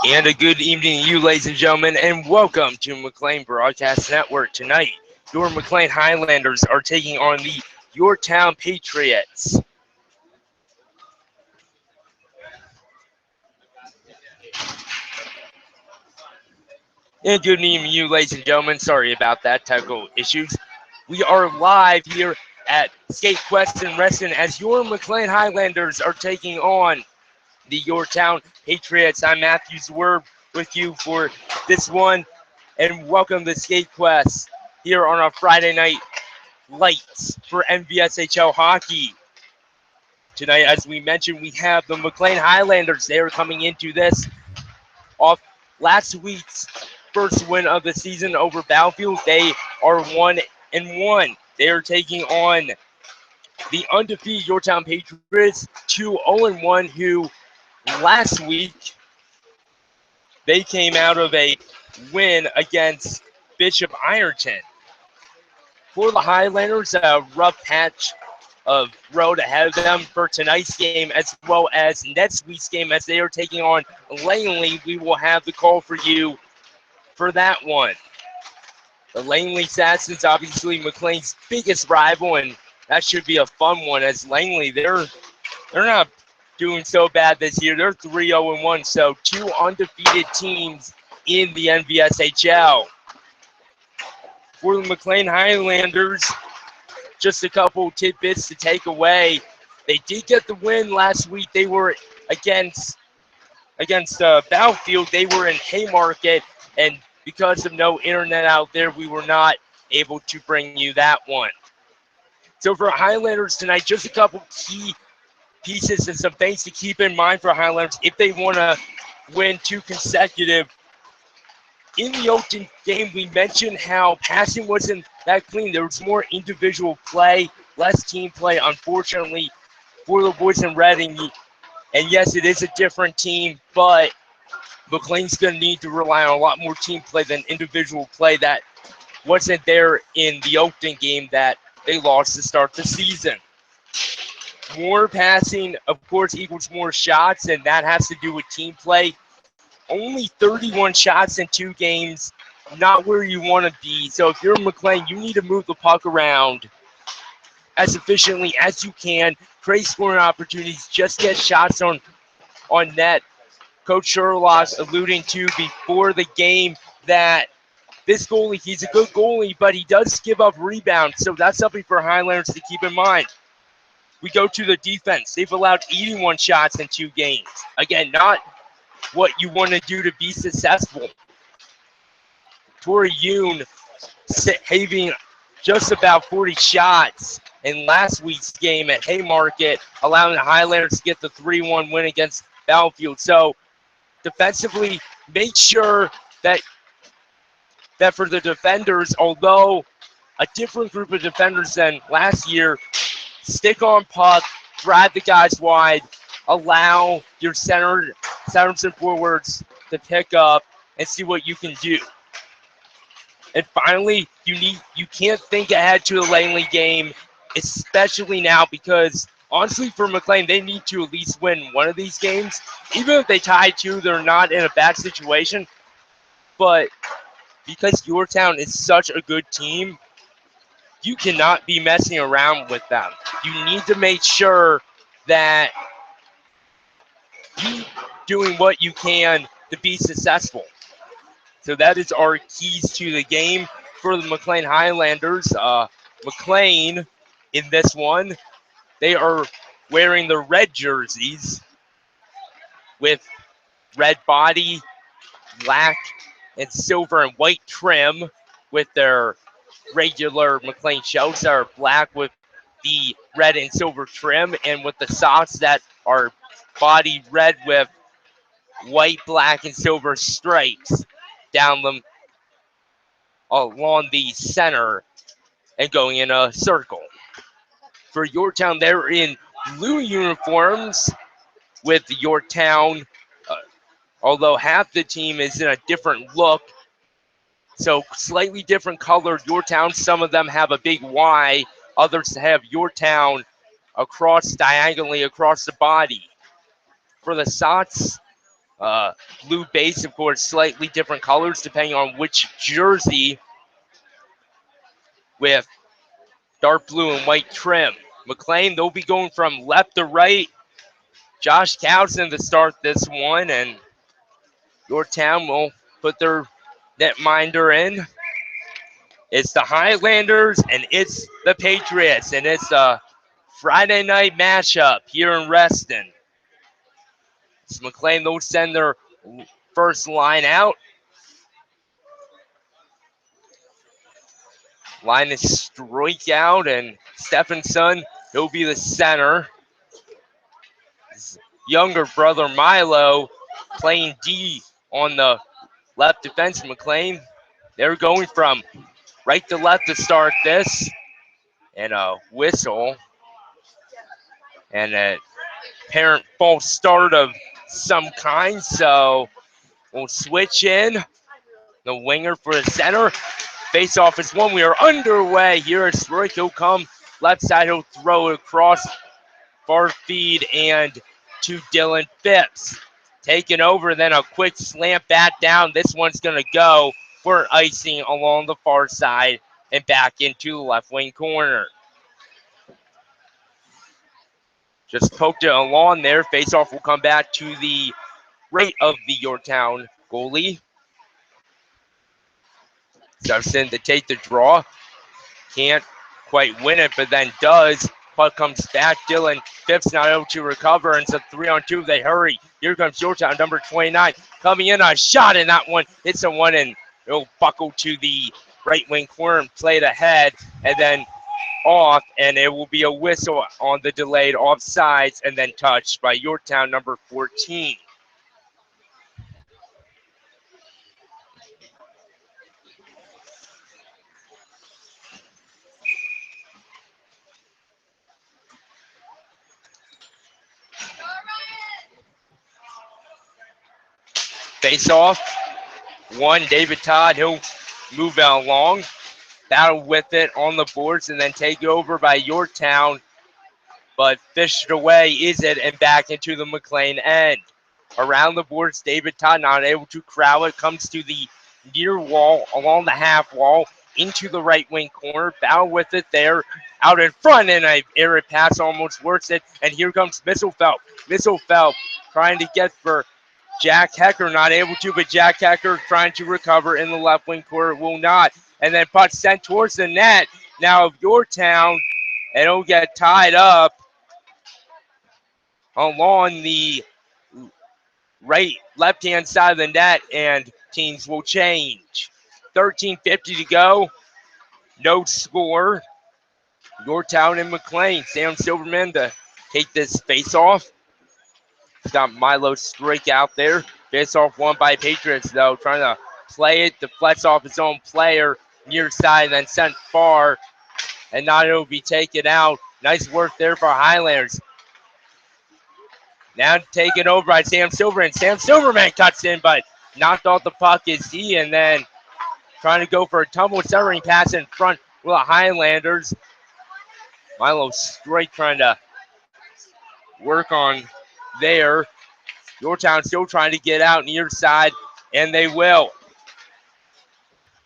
And a good evening to you, ladies and gentlemen, and welcome to McLean Broadcast Network. Tonight, your McLean Highlanders are taking on the Yorktown Patriots. And good evening to you, ladies and gentlemen. Sorry about that, technical issues. We are live here at Skate Quest and Reston as your McLean Highlanders are taking on the Yorktown Patriots. I'm Matthew Zwerb with you for this one, and welcome to Skate Quest here on a Friday night lights for NVSHL hockey. Tonight, as we mentioned, we have the McLean Highlanders. They are coming into this off last week's first win of the season over Battlefield. They are 1-1. They are taking on the undefeated Yorktown Patriots, 2-0-1, who last week they came out of a win against Bishop Ironton. For the Highlanders, a rough patch of road ahead of them for tonight's game as well as next week's game as they are taking on Langley. We will have the call for you for that one. The Langley Assassins, obviously McLean's biggest rival, and that should be a fun one as Langley, they're not doing so bad this year. They're 3-0-1, so two undefeated teams in the NVSHL. For the McLean Highlanders, just a couple tidbits to take away. They did get the win last week. They were against Battlefield. They were in Haymarket, and because of no internet out there, we were not able to bring you that one. So for Highlanders tonight, just a couple key pieces and some things to keep in mind for Highlanders if they want to win two consecutive. In the Oakton game, we mentioned how passing wasn't that clean. There was more individual play, less team play, unfortunately, for the boys in Reading. And yes, it is a different team, but McLean's going to need to rely on a lot more team play than individual play that wasn't there in the Oakton game that they lost to start the season. More passing, of course, equals more shots, and that has to do with team play. Only 31 shots in two games, not where you want to be. So if you're McLean, you need to move the puck around as efficiently as you can, create scoring opportunities, just get shots on net. Coach Sherlock alluding to before the game that this goalie, he's a good goalie, but he does give up rebounds. So that's something for Highlanders to keep in mind. We go to the defense. They've allowed 81 shots in two games. Again, not what you want to do to be successful. Tori Yoon having just about 40 shots in last week's game at Haymarket, allowing the Highlanders to get the 3-1 win against Battlefield. So defensively, make sure that for the defenders, although a different group of defenders than last year, stick on puck, drive the guys wide, allow your centers and forwards to pick up and see what you can do. And finally, you can't think ahead to the Langley game, especially now because honestly for McLean, they need to at least win one of these games. Even if they tie two, they're not in a bad situation. But because Yorktown is such a good team, you cannot be messing around with them. You need to make sure that you doing what you can to be successful. So that is our keys to the game for the McLean Highlanders. McLean in this one, they are wearing the red jerseys with red body, black and silver and white trim, with their regular McLean shells that are black with the red and silver trim, and with the socks that are body red with white, black, and silver stripes down them along the center and going in a circle. For Yorktown, they're in blue uniforms with Yorktown, uh, although half the team is in a different look. So slightly different color. Yorktown, some of them have a big Y. Others have Yorktown diagonally across the body. For the socks, Blue base, of course, slightly different colors depending on which jersey with dark blue and white trim. McLean, they'll be going from left to right. Josh Townsend to start this one, and Yorktown will put their netminder in. It's the Highlanders and it's the Patriots, and it's a Friday night matchup here in Reston. So McLean, they'll send their first line out. Line is strike out, and Stephenson, he'll be the center. His younger brother Milo playing D on the left defense. McLean, they're going from right to left to start this. And a whistle. And a apparent false start of some kind. So we'll switch in. The winger for the center. Face off is one. We are underway here. Stroik, he'll come left side. He'll throw it across far feed and to Dylan Phipps. Taking over, then a quick slant back down. This one's going to go for icing along the far side and back into the left wing corner. Just poked it along there. Face off will come back to the right of the Yorktown goalie. Jefferson to take the draw. Can't quite win it, but then does. Puck comes back. Dylan Phipps not able to recover, and it's a 3-on-2. They hurry. Here comes Yorktown, number 29. Coming in, a shot in that one. Hits a one, and it'll buckle to the right wing corner and played ahead, and then off, and it will be a whistle on the delayed offsides, and then touched by Yorktown, number 14. Face off. One, David Todd, he'll move it along. Battle with it on the boards and then take over by Yorktown. But fished away is it and back into the McLean end. Around the boards, David Todd not able to crowd it. Comes to the near wall, along the half wall, into the right wing corner. Battle with it there, out in front, and an error pass almost works it. And here comes Misselfeld. Misselfeld trying to get for Jack Hecker, not able to, but Jack Hecker trying to recover in the left wing corner, will not. And then puck sent towards the net. Now of Yorktown, and it'll get tied up along the left-hand side of the net, and teams will change. 13:50 to go. No score. Yorktown and McLean. Sam Silverman to take this face-off. He's got Milo Strike out there. Face-off won by Patriots, though. Trying to play it. Deflects off his own player. Near side, then sent far. And not able to be taken out. Nice work there for Highlanders. Now taken over by Sam Silverman. Sam Silverman cuts in, but knocked off the puck is he. And then trying to go for a tumble centering pass in front with the Highlanders. Milo Strike trying to work on there. Yorktown still trying to get out near side, and they will.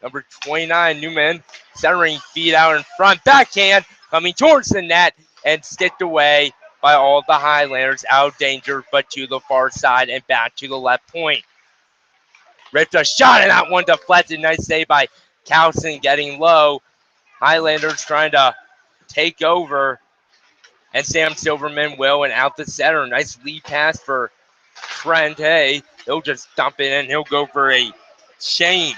Number 29, Newman, centering feed out in front. Backhand coming towards the net and sticked away by all the Highlanders. Out of danger, but to the far side and back to the left point. Ripped a shot, and that one deflected. Nice save by Cowson getting low. Highlanders trying to take over, and Sam Silverman will, and out the center. Nice lead pass for Trent. Hey, he'll just dump it in. He'll go for a change.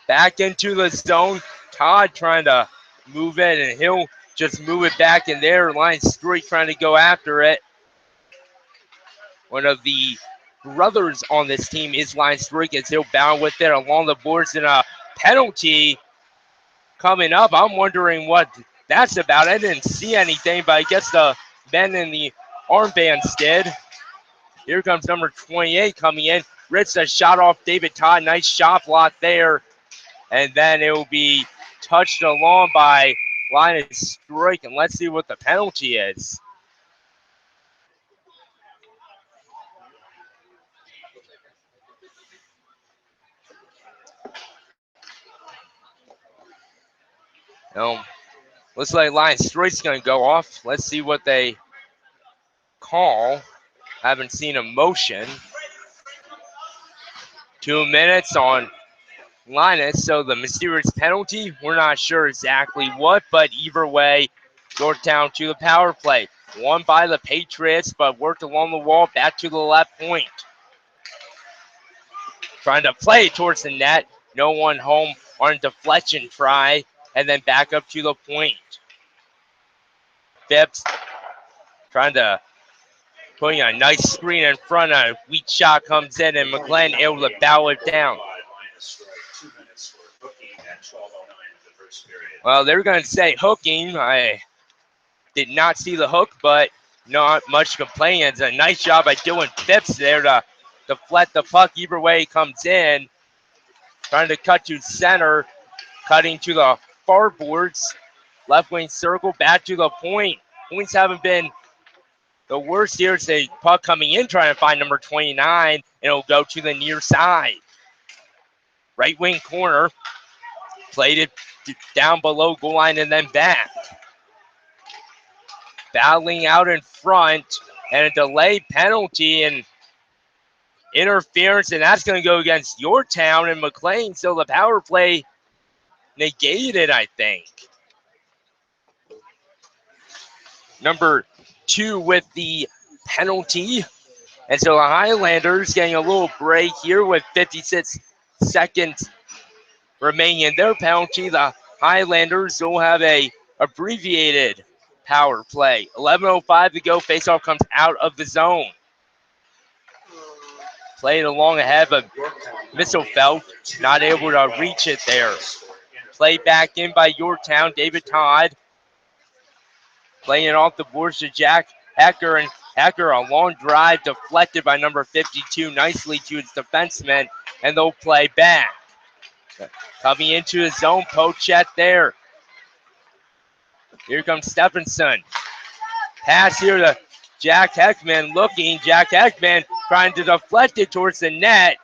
Back into the zone. Todd trying to move it, and he'll just move it back in there. Line Streak trying to go after it. One of the brothers on this team is Line Streak, as he'll bound with it along the boards, and a penalty coming up. I'm wondering what that's about. I didn't see anything, but I guess the men in the armbands did. Here comes number 28 coming in. Ritz a shot off David Todd. Nice shot block there. And then it will be touched along by Line Strike. And let's see what the penalty is. Um, Looks like Lion Stroik's going to go off. Let's see what they call. Haven't seen a motion. 2 minutes on Linus, so the mysterious penalty, we're not sure exactly what, but either way, Yorktown to the power play. Won by the Patriots, but worked along the wall, back to the left point. Trying to play towards the net. No one home on a deflection try, and then back up to the point. Phipps trying to putting a nice screen in front. A weak shot comes in, and McLean able to bow it down. Well, they're going to say hooking. I did not see the hook, but not much complaining. It's a nice job by Dylan Phipps there to deflect the puck. Either way it comes in. Trying to cut to center, cutting to the far boards. Left wing circle, back to the point. Points haven't been the worst here. It's a puck coming in, trying to find number 29, and it'll go to the near side. Right wing corner, played it down below goal line and then back. Battling out in front, and a delay penalty and interference, and that's going to go against Yorktown and McLean. So the power play negated, I think. Number 2 with the penalty. And so the Highlanders getting a little break here with 56 seconds remaining in their penalty. The Highlanders will have a abbreviated power play. 11:05 to go. Faceoff comes out of the zone. Played along ahead, but Misselfeld not able to reach it there. Play back in by Yorktown. David Todd playing it off the boards to Jack Hecker, and Hecker, a long drive deflected by number 52 nicely to his defenseman, and they'll play back. Coming into his zone, Pochette there. Here comes Stephenson. Pass here to Jack Heckman looking. Jack Heckman trying to deflect it towards the net.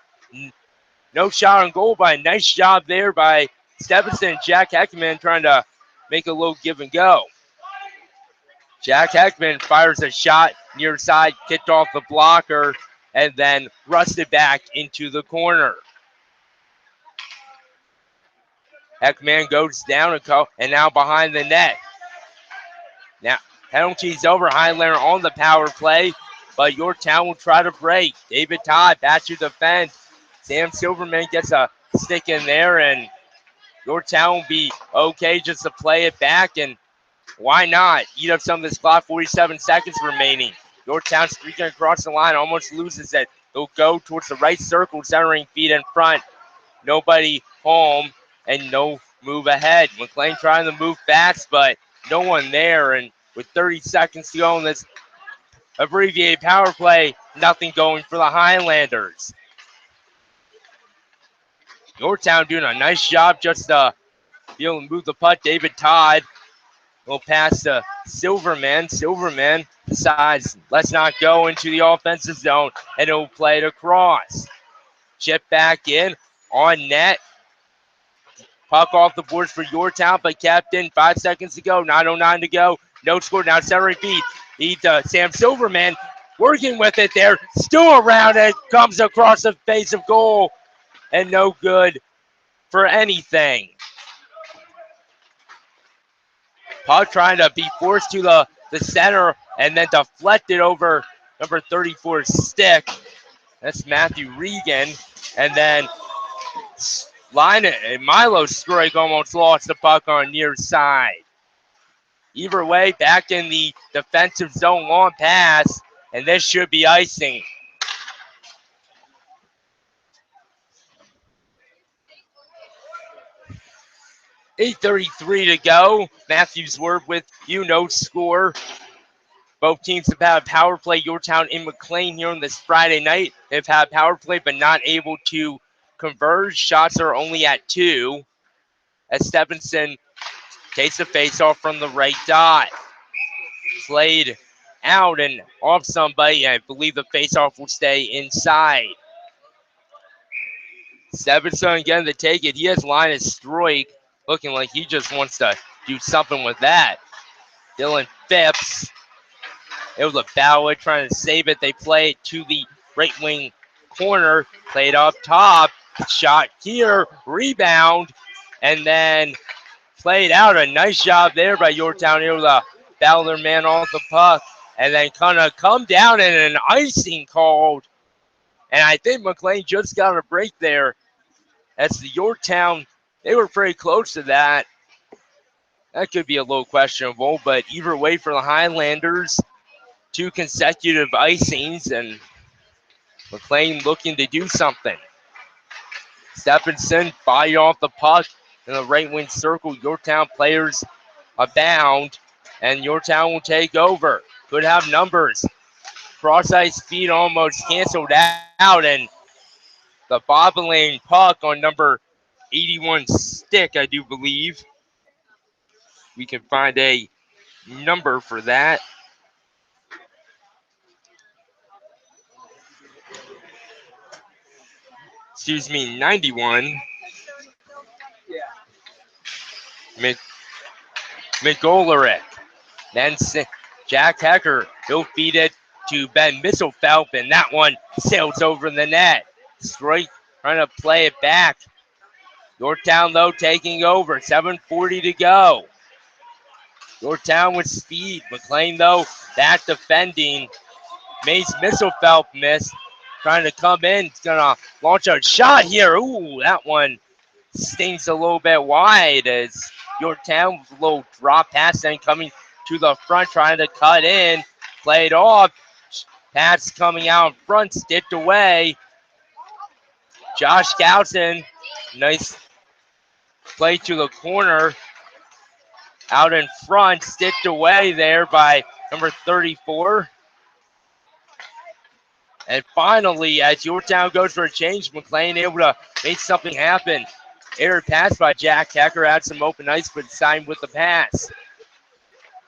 No shot on goal, but a nice job there by Stephenson. Jack Heckman trying to make a little give and go. Jack Heckman fires a shot near side, kicked off the blocker, and then rusted back into the corner. Heckman goes down and now behind the net. Now, penalty's over. Highlander on the power play, but Yorktown will try to break. David Todd back to defend. Sam Silverman gets a stick in there, and Yorktown will be okay just to play it back, and why not? Eat up some of this clock, 47 seconds remaining. Yorktown streaking across the line, almost loses it. They'll go towards the right circle, centering feet in front. Nobody home, and no move ahead. McLean trying to move fast, but no one there, and with 30 seconds to go in this abbreviated power play, nothing going for the Highlanders. Yorktown doing a nice job just to be able to move the puck. David Todd will pass to Silverman. Silverman decides, let's not go into the offensive zone, and he'll play it across. Chip back in on net. Puck off the boards for Yorktown, but kept in. 5 seconds to go. 9:09 to go. No score. Now centering feet. Sam Silverman working with it there. Still around it. Comes across the face of goal, and no good for anything. Puck trying to be forced to the center and then deflected over number 34's stick. That's Matthew Regan. And then Milo Stroik almost lost the puck on near side. Either way, back in the defensive zone, long pass, and this should be icing. .8:33 to go. Matthews Word with you, no score. Both teams have had a power play. Yorktown and McLean here on this Friday night. They've had power play, but not able to converge. Shots are only at 2. As Stephenson takes a faceoff from the right dot. Played out and off somebody. I believe the faceoff will stay inside. Stephenson again to take it. He has Linus Stroik looking like he just wants to do something with that. Dylan Phipps able to battle it, trying to save it. They play it to the right wing corner, played up top, shot here, rebound, and then played out. A nice job there by Yorktown, able to battle their man off the puck, and then kind of come down and an icing called. And I think McLean just got a break there. As the Yorktown, they were pretty close to that. That could be a little questionable, but either way for the Highlanders, 2 consecutive icings, and McLean looking to do something. Stephenson fire off the puck in the right wing circle. Yorktown players abound, and Yorktown will take over. Could have numbers. Cross-ice speed almost canceled out, and the bobbling puck on number 81 stick, I do believe. We can find a number for that. Excuse me, 91. McGolerick. Then Jack Hecker, he'll feed it to Ben Misselfeld, and that one sails over the net. Straight trying to play it back. Yorktown, though, taking over. 7:40 to go. Yorktown with speed. McLean, though, back defending. Mace Misselfeld missed. Trying to come in. He's going to launch a shot here. Ooh, that one stings a little bit wide as Yorktown with a little drop pass and coming to the front, trying to cut in. Played off. Pass coming out in front, sticked away. Josh Gouson, nice play to the corner. Out in front, sticked away there by number 34. And finally, as Yorktown goes for a change, McLean able to make something happen. Error pass by Jack Hecker, had some open ice, but signed with the pass.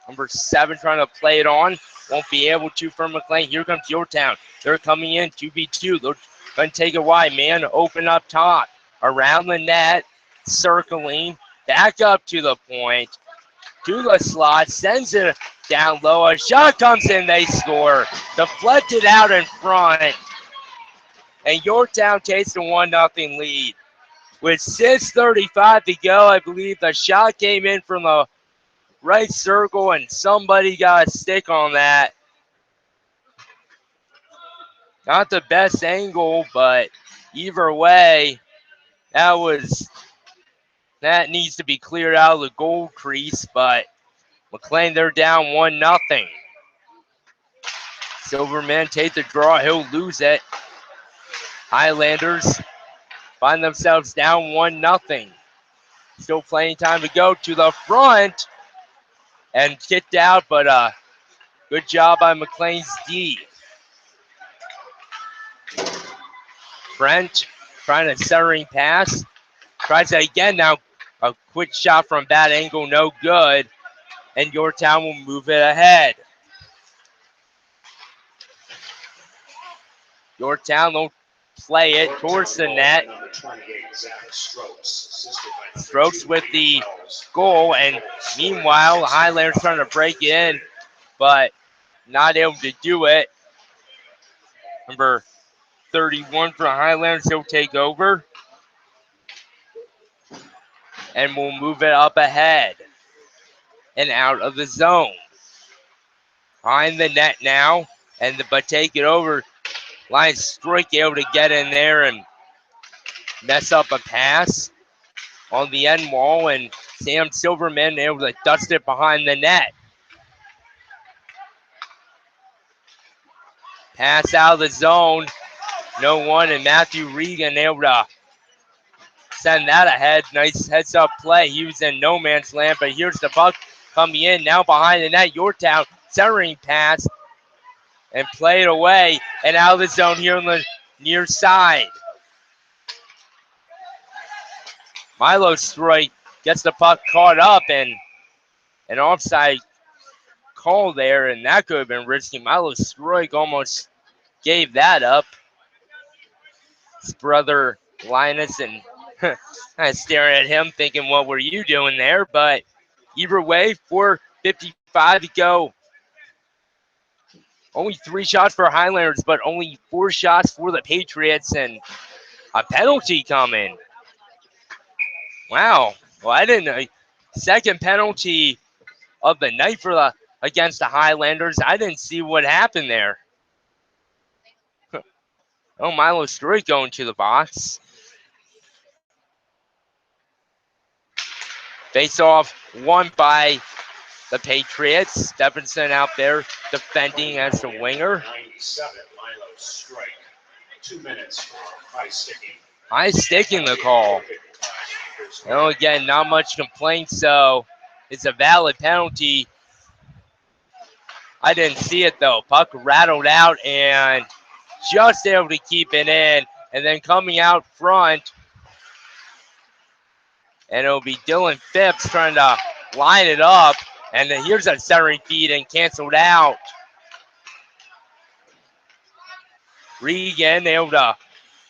Number 7 trying to play it on. Won't be able to from McLean. Here comes Yorktown. They're coming in 2v2. They're going to take it wide. Man open up top. Around the net. Circling. Back up to the point. To the slot. Sends it down low. A shot comes in. They score. Deflected out in front. And Yorktown takes the 1-0 lead. With 6:35 to go, I believe the shot came in from the right circle, and somebody got a stick on that. Not the best angle, but either way, that needs to be cleared out of the goal crease. But McLean, they're down 1-0. Silverman take the draw. He'll lose it. Highlanders find themselves down 1-0. Still plenty time to go to the front and kicked out, but good job by McLean's D. Brent trying a centering pass. Tries it again now. A quick shot from bad angle, no good. And Yorktown will move it ahead. Yorktown will play it towards the net. Strokes with the goal, and meanwhile, the Highlanders trying to break in, but not able to do it. Number 31 for the Highlanders, he'll take over. And we'll move it up ahead and out of the zone. Behind the net now, but take it over. Lions Strike able to get in there and mess up a pass on the end wall, and Sam Silverman able to dust it behind the net. Pass out of the zone, no one, and Matthew Regan able to send that ahead. Nice heads up play. He was in no man's land, but here's the puck coming in now behind the net. Yorktown centering pass and play it away and out of the zone here on the near side. Milo Strike gets the puck caught up, and an offside call there, and that could have been risky. Milo Strike almost gave that up. His brother Linus and kind of staring at him thinking, what were you doing there? But Either way, 4:55 to go. Only 3 shots for Highlanders, but only 4 shots for the Patriots, and a penalty coming. Wow. Well, I didn't know. Second penalty of the night for the against the Highlanders. I didn't see what happened there. Oh, Milo Stewart going to the box. Face off won by the Patriots. Stephenson out there defending as the winger. 97, Milo strike. 2 minutes for high sticking. High sticking the call. Oh, again, not much complaint, so it's a valid penalty. I didn't see it though. Puck rattled out and just able to keep it in. And then coming out front, and it'll be Dylan Phipps trying to line it up. And then here's a centering feed and canceled out. Regan able to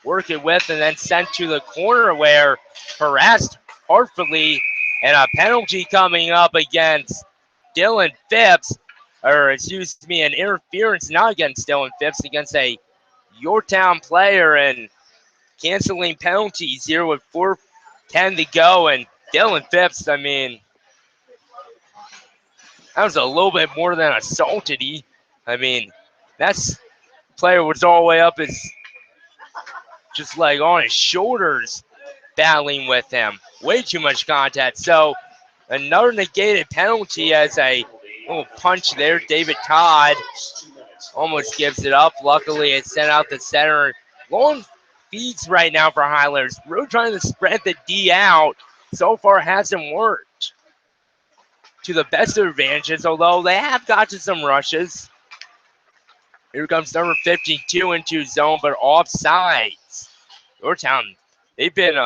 work it with and then sent to the corner where harassed artfully, and a penalty coming up against Dylan Phipps, or excuse me, an interference not against Dylan Phipps, against a Yorktown player, and canceling penalties here with 4:10 to go. And Dylan Phipps, I mean, that was a little bit more than assaulted. I mean, that's player was all the way up his, just like on his shoulders, battling with him. Way too much contact. So another negated penalty as a little punch there. David Todd almost gives it up. Luckily, it sent out the center. Long feeds right now for Highlanders. Really trying to spread the D out. So far, hasn't worked to the best of advantages, although they have gotten some rushes. Here comes number 52 into zone, but offsides. Yorktown, they've been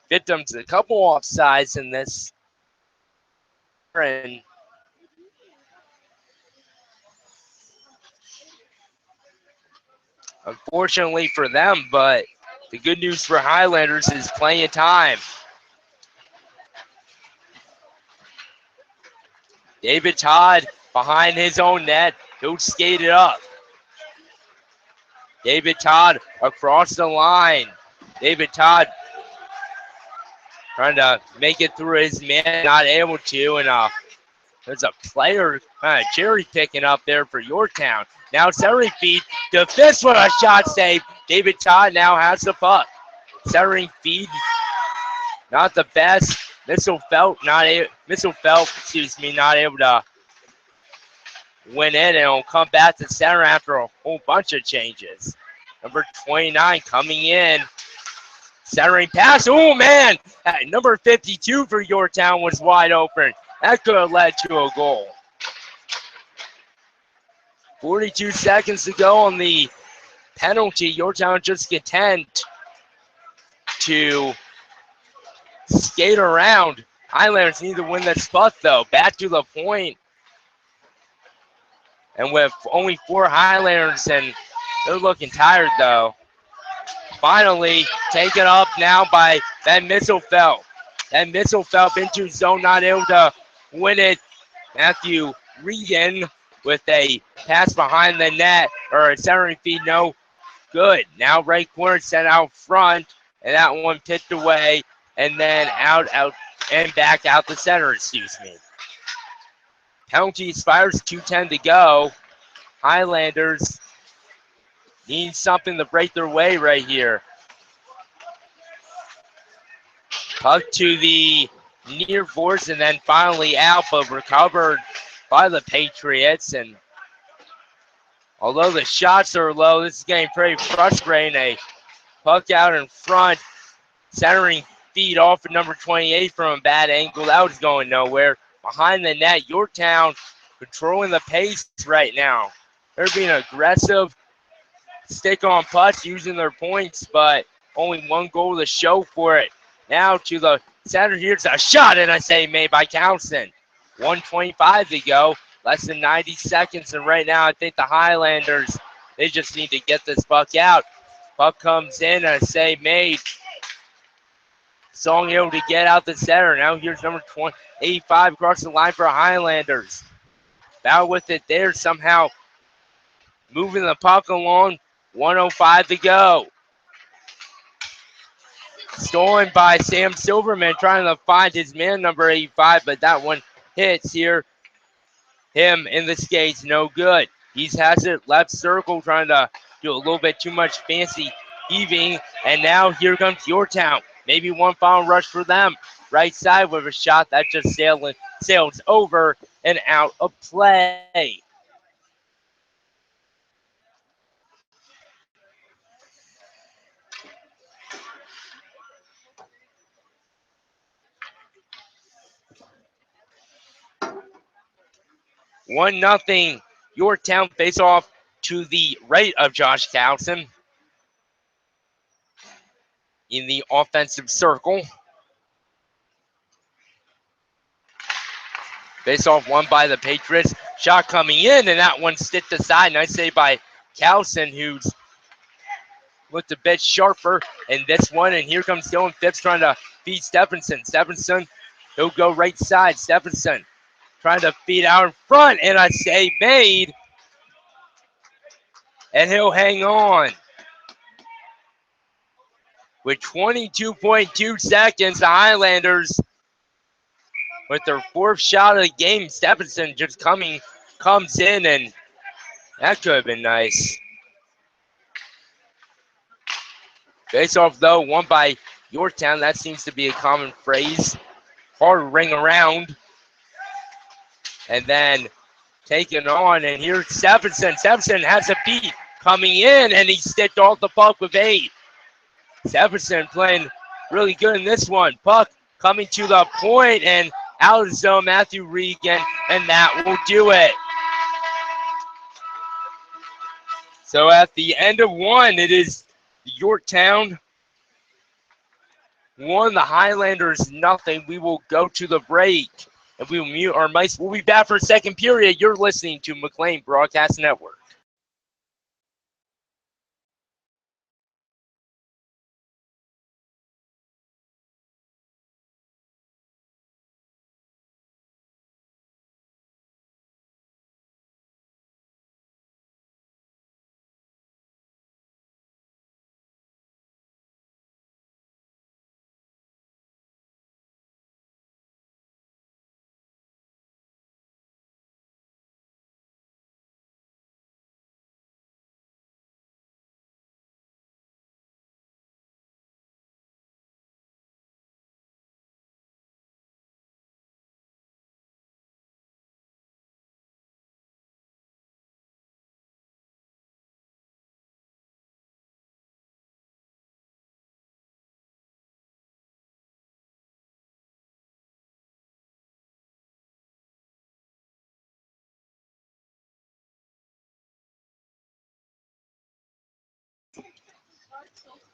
victims to a couple offsides in this. And unfortunately for them, but the good news for Highlanders is plenty of time. David Todd behind his own net. He'll skate it up. David Todd across the line. David Todd trying to make it through his man, not able to, and there's a player kind of cherry picking up there for Yorktown. Now centering feed to Fist with a shot save. David Todd now has the puck. Centering feed, not the best. Misselfeld, not able to win it, and it'll come back to center after a whole bunch of changes. Number 29 coming in. Centering pass. Oh, man. Number 52 for Yorktown was wide open. That could have led to a goal. 42 seconds to go on the penalty. Yorktown just content to skate around. Highlanders need to win that spot, though. Back to the point. And with only 4 Highlanders, and they're looking tired, though. Finally taken up now by Ben Misselfeld. Ben Misselfeld into zone, not able to win it. Matthew Regan with a pass behind the net, or a centering feed, no good. Now right corner set out front, and that one picked away, and then out, and back out the center, excuse me. Penalty expires, 2:10 to go. Highlanders need something to break their way right here. Puck to the near boards and then finally out, but recovered by the Patriots. And although the shots are low, this is getting pretty frustrating. A puck out in front, centering feed off of number 28 from a bad angle. That was going nowhere. Behind the net, Yorktown controlling the pace right now. They're being aggressive, stick on putts, using their points, but only one goal to show for it. Now to the center. Here's a shot, and I say made by Townsend. 1:25 to go, less than 90 seconds, and right now I think the Highlanders, they just need to get this puck out. Puck comes in, and I say made. Songhill to get out the center. Now here's number 85 across the line for Highlanders. Battle with it there somehow. Moving the puck along. 1:05 to go. Stolen by Sam Silverman, trying to find his man, number 85, but that one hits here. Him in the skates, no good. He has it left circle, trying to do a little bit too much fancy heaving, and now here comes Yorktown. Maybe one final rush for them. Right side with a shot that just sails over and out of play. One nothing. Yorktown face off to the right of Josh Towson in the offensive circle. Face off won by the Patriots. Shot coming in, and that one sticked aside. Nice save by Cowson, who's looked a bit sharper in this one. And here comes Dylan Phipps trying to feed Stephenson. Stephenson, he'll go right side. Stephenson trying to feed out in front, and a save made. And he'll hang on. With 22.2 seconds, the Highlanders with their fourth shot of the game. Stephenson just comes in, and that could have been nice. Face off though, won by Yorktown. That seems to be a common phrase. Hard to ring around. And then taken on, and here's Stephenson. Stephenson has a beat coming in, and he sticked off the puck with 8. Stephenson playing really good in this one. Puck coming to the point, and out of the zone, Matthew Regan, and that will do it. So at the end of one, it is Yorktown 1, the Highlanders nothing. We will go to the break, and we will mute our mics. We'll be back for a second period. You're listening to McLean Broadcast Network.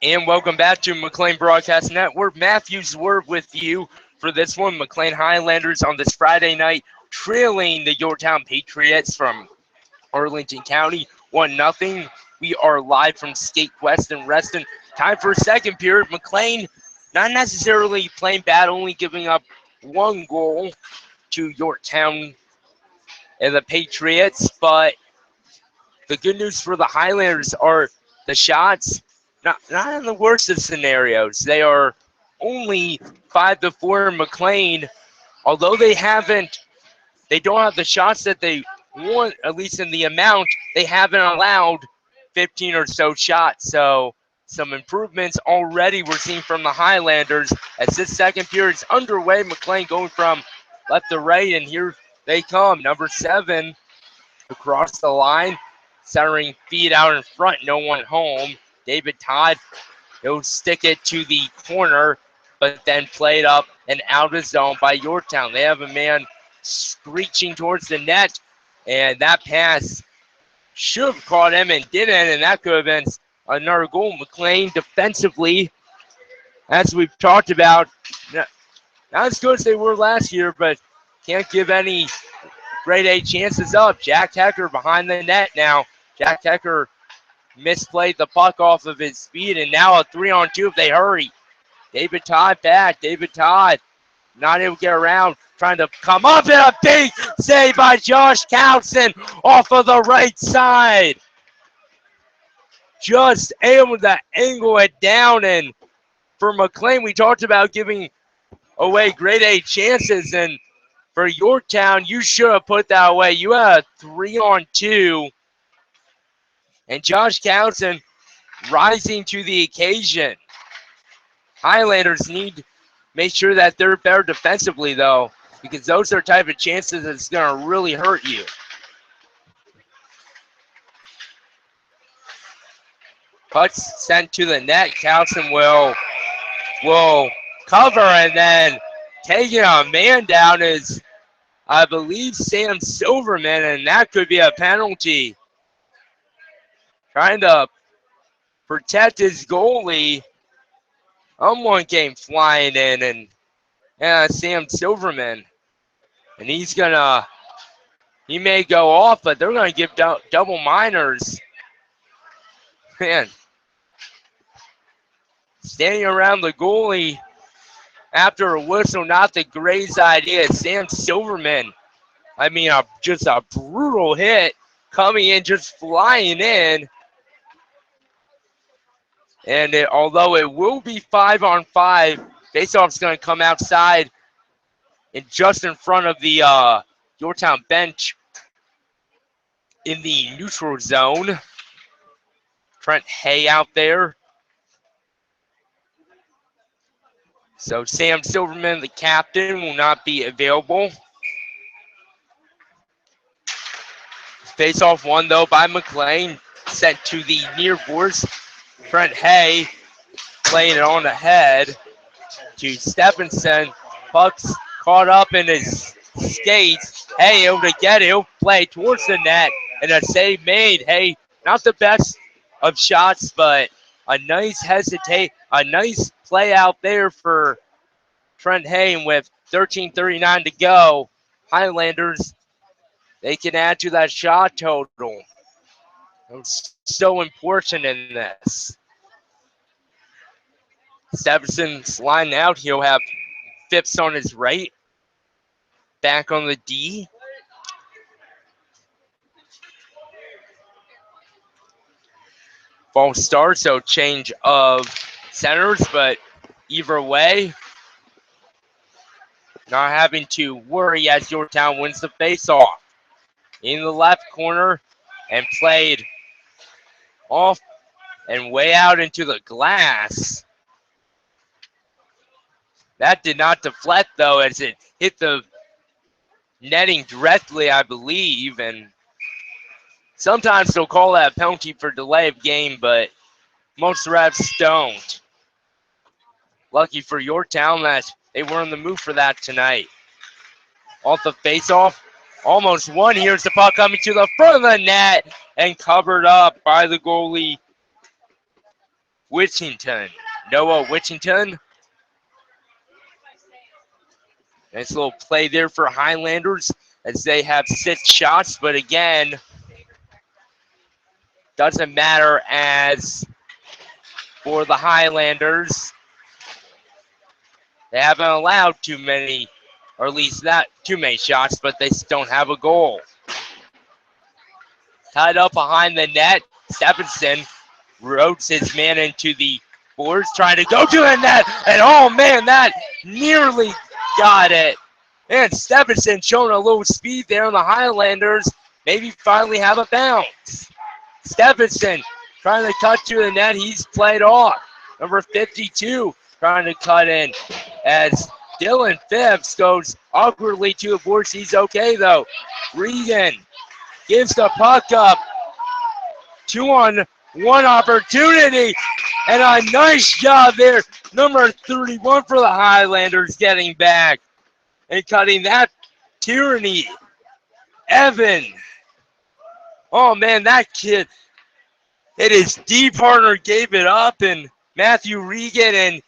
And welcome back to McLean Broadcast Network. Matthews Word with you for this one. McLean Highlanders on this Friday night, trailing the Yorktown Patriots from Arlington County 1-0. We are live from Skate West and Reston. Time for a second period. McLean not necessarily playing bad, only giving up one goal to Yorktown and the Patriots. But the good news for the Highlanders are the shots, not in the worst of scenarios. They are only 5-4 in McLean, although they don't have the shots that they want, at least in the amount. They haven't allowed 15 or so shots. So some improvements already we're seeing from the Highlanders as this second period is underway. McLean going from left to right, and here they come. Number 7 across the line, centering feed out in front, no one home. David Todd, he'll stick it to the corner, but then played up and out of zone by Yorktown. They have a man screeching towards the net, and that pass should have caught him and didn't, and that could have been another goal. McLean defensively, as we've talked about, not as good as they were last year, but can't give any grade A chances up. Jack Hecker behind the net now. Jack Hecker misplayed the puck off of his speed, and now a 3-on-2 if they hurry. David Todd back. David Todd not able to get around. Trying to come up in a big save by Josh Townsend off of the right side. Just able to angle it down. And for McLean, we talked about giving away grade A chances. And for Yorktown, you should have put that away. You had a 3-on-2. And Josh Townsend rising to the occasion. Highlanders need to make sure that they're better defensively, though, because those are the type of chances that's going to really hurt you. Puck's sent to the net. Townsend will cover, and then taking a man down is, I believe, Sam Silverman, and that could be a penalty. Trying to protect his goalie. Someone came flying in, and Sam Silverman. And he may go off, but they're going to give double minors. Man, standing around the goalie after a whistle, not the greatest idea. Sam Silverman, I mean, just a brutal hit coming in, just flying in. And although it will be 5-on-5, faceoff's going to come outside and just in front of the Yorktown bench in the neutral zone. Trent Hay out there. So Sam Silverman, the captain, will not be available. Face-off won, though, by McLean. Sent to the near boards. Trent Hay playing it on ahead to Stephenson. Puck's caught up in his skates. Hay able to get it. He'll play towards the net. And a save made. Hay, not the best of shots, but a nice play out there for Trent Hay. With 13:39 to go, Highlanders, they can add to that shot total. It's so important in this. Stevenson's line out. He'll have Phipps on his right. Back on the D. False start, so change of centers, but either way, not having to worry as Yorktown wins the face-off. In the left corner and played off and way out into the glass. That did not deflect, though, as it hit the netting directly, I believe. And sometimes they'll call that a penalty for delay of game, but most refs don't. Lucky for Yorktown that they were in the move for that tonight. Off the face-off, almost won. Here's the puck coming to the front of the net and covered up by the goalie, Whittington. Noah Whittington. Nice little play there for Highlanders as they have 6 shots, but again, doesn't matter as for the Highlanders, they haven't allowed too many, or at least not too many shots, but they don't have a goal. Tied up behind the net, Stephenson rotates his man into the boards, trying to go to the net, and oh man, that nearly got it. And Stephenson showing a little speed there on the Highlanders, maybe finally have a bounce. Stephenson trying to cut to the net, he's played off. Number 52 trying to cut in as Dylan Phipps goes awkwardly to the boards. He's okay though. Regan gives the puck up. 2-on-1 opportunity and a nice job there. Number 31 for the Highlanders getting back and cutting that tyranny. Evan. Oh man, that kid. His D partner gave it up, and Matthew Regan, and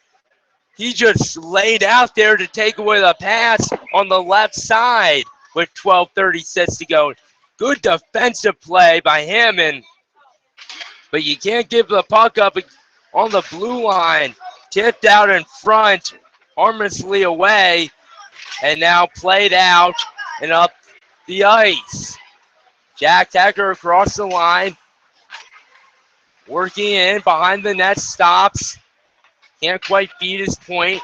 he just laid out there to take away the pass on the left side with 12:36 to go. Good defensive play by him, but you can't give the puck up on the blue line. tipped out in front, harmlessly away, and now played out and up the ice. Jack Hecker across the line, working in behind the net, stops. Can't quite beat his point.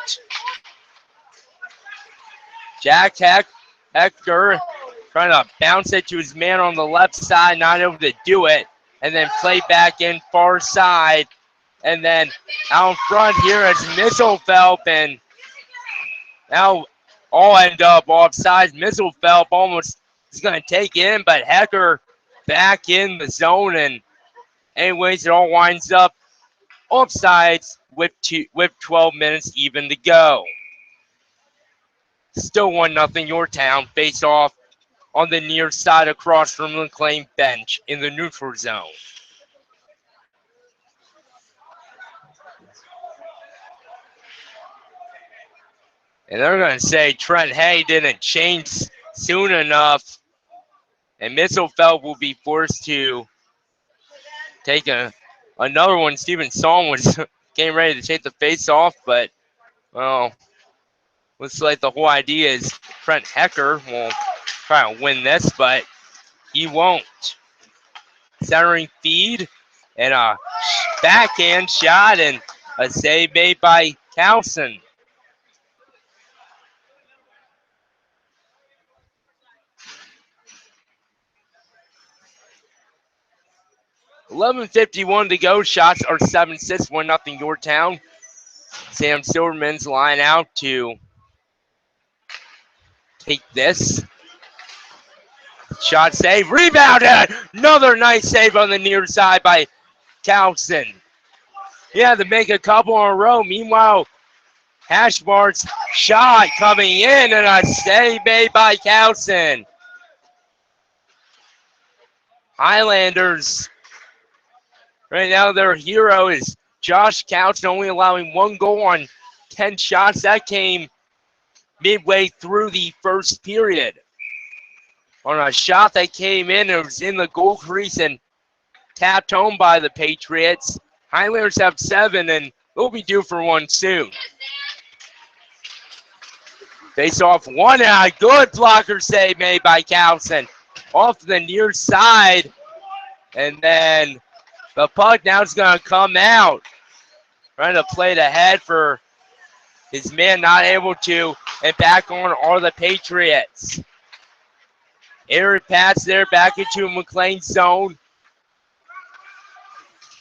Hector trying to bounce it to his man on the left side, not able to do it. And then play back in far side. And then out front here is Misselfelp, and now all end up offside. Misselfelp almost is going to take in, but Hecker back in the zone. And anyways, it all winds up offsides with 12 minutes even to go. Still 1-0 Yorktown. Face off on the near side across from the McLean bench in the neutral zone. And they're going to say Trent Hay didn't change soon enough. And Misselfeld will be forced to take another one. Steven Song was getting ready to take the face off, but, well, looks like the whole idea is Trent Hecker will try to win this, but he won't. Centering feed and a backhand shot and a save made by Towson. 11:51 to go. Shots are 7-6, 1-0 Yorktown. Sam Silverman's line out to take this. Shot save, rebounded. Another nice save on the near side by Towson. He had to make a couple in a row. Meanwhile, Hashbart's shot coming in and a save made by Towson. Highlanders, right now their hero is Josh Couch, only allowing 1 goal on 10 shots. That came midway through the first period. On a shot that came in, it was in the goal crease and tapped home by the Patriots. Highlanders have 7, and they'll be due for one soon. Face off one out. Good blocker save made by Cowson. Off the near side. And then the puck now is going to come out. Trying to play it ahead for his man, not able to. And back on are the Patriots. Air pass there, back into McLean's zone.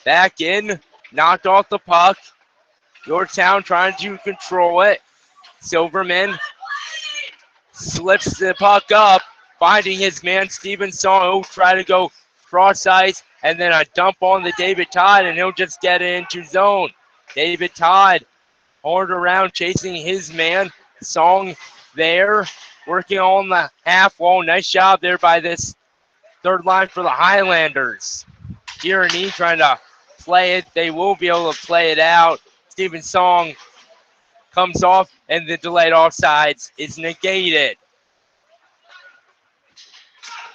Back in, knocked off the puck. Yorktown trying to control it. Silverman slips the puck up, finding his man Steven Song. He'll try to go cross ice, and then a dump on the David Todd, and he'll just get it into zone. David Todd hard around, chasing his man. Song there, working on the half wall. Nice job there by this third line for the Highlanders. Tierney trying to play it. They will be able to play it out. Steven Song comes off, and the delayed offsides is negated.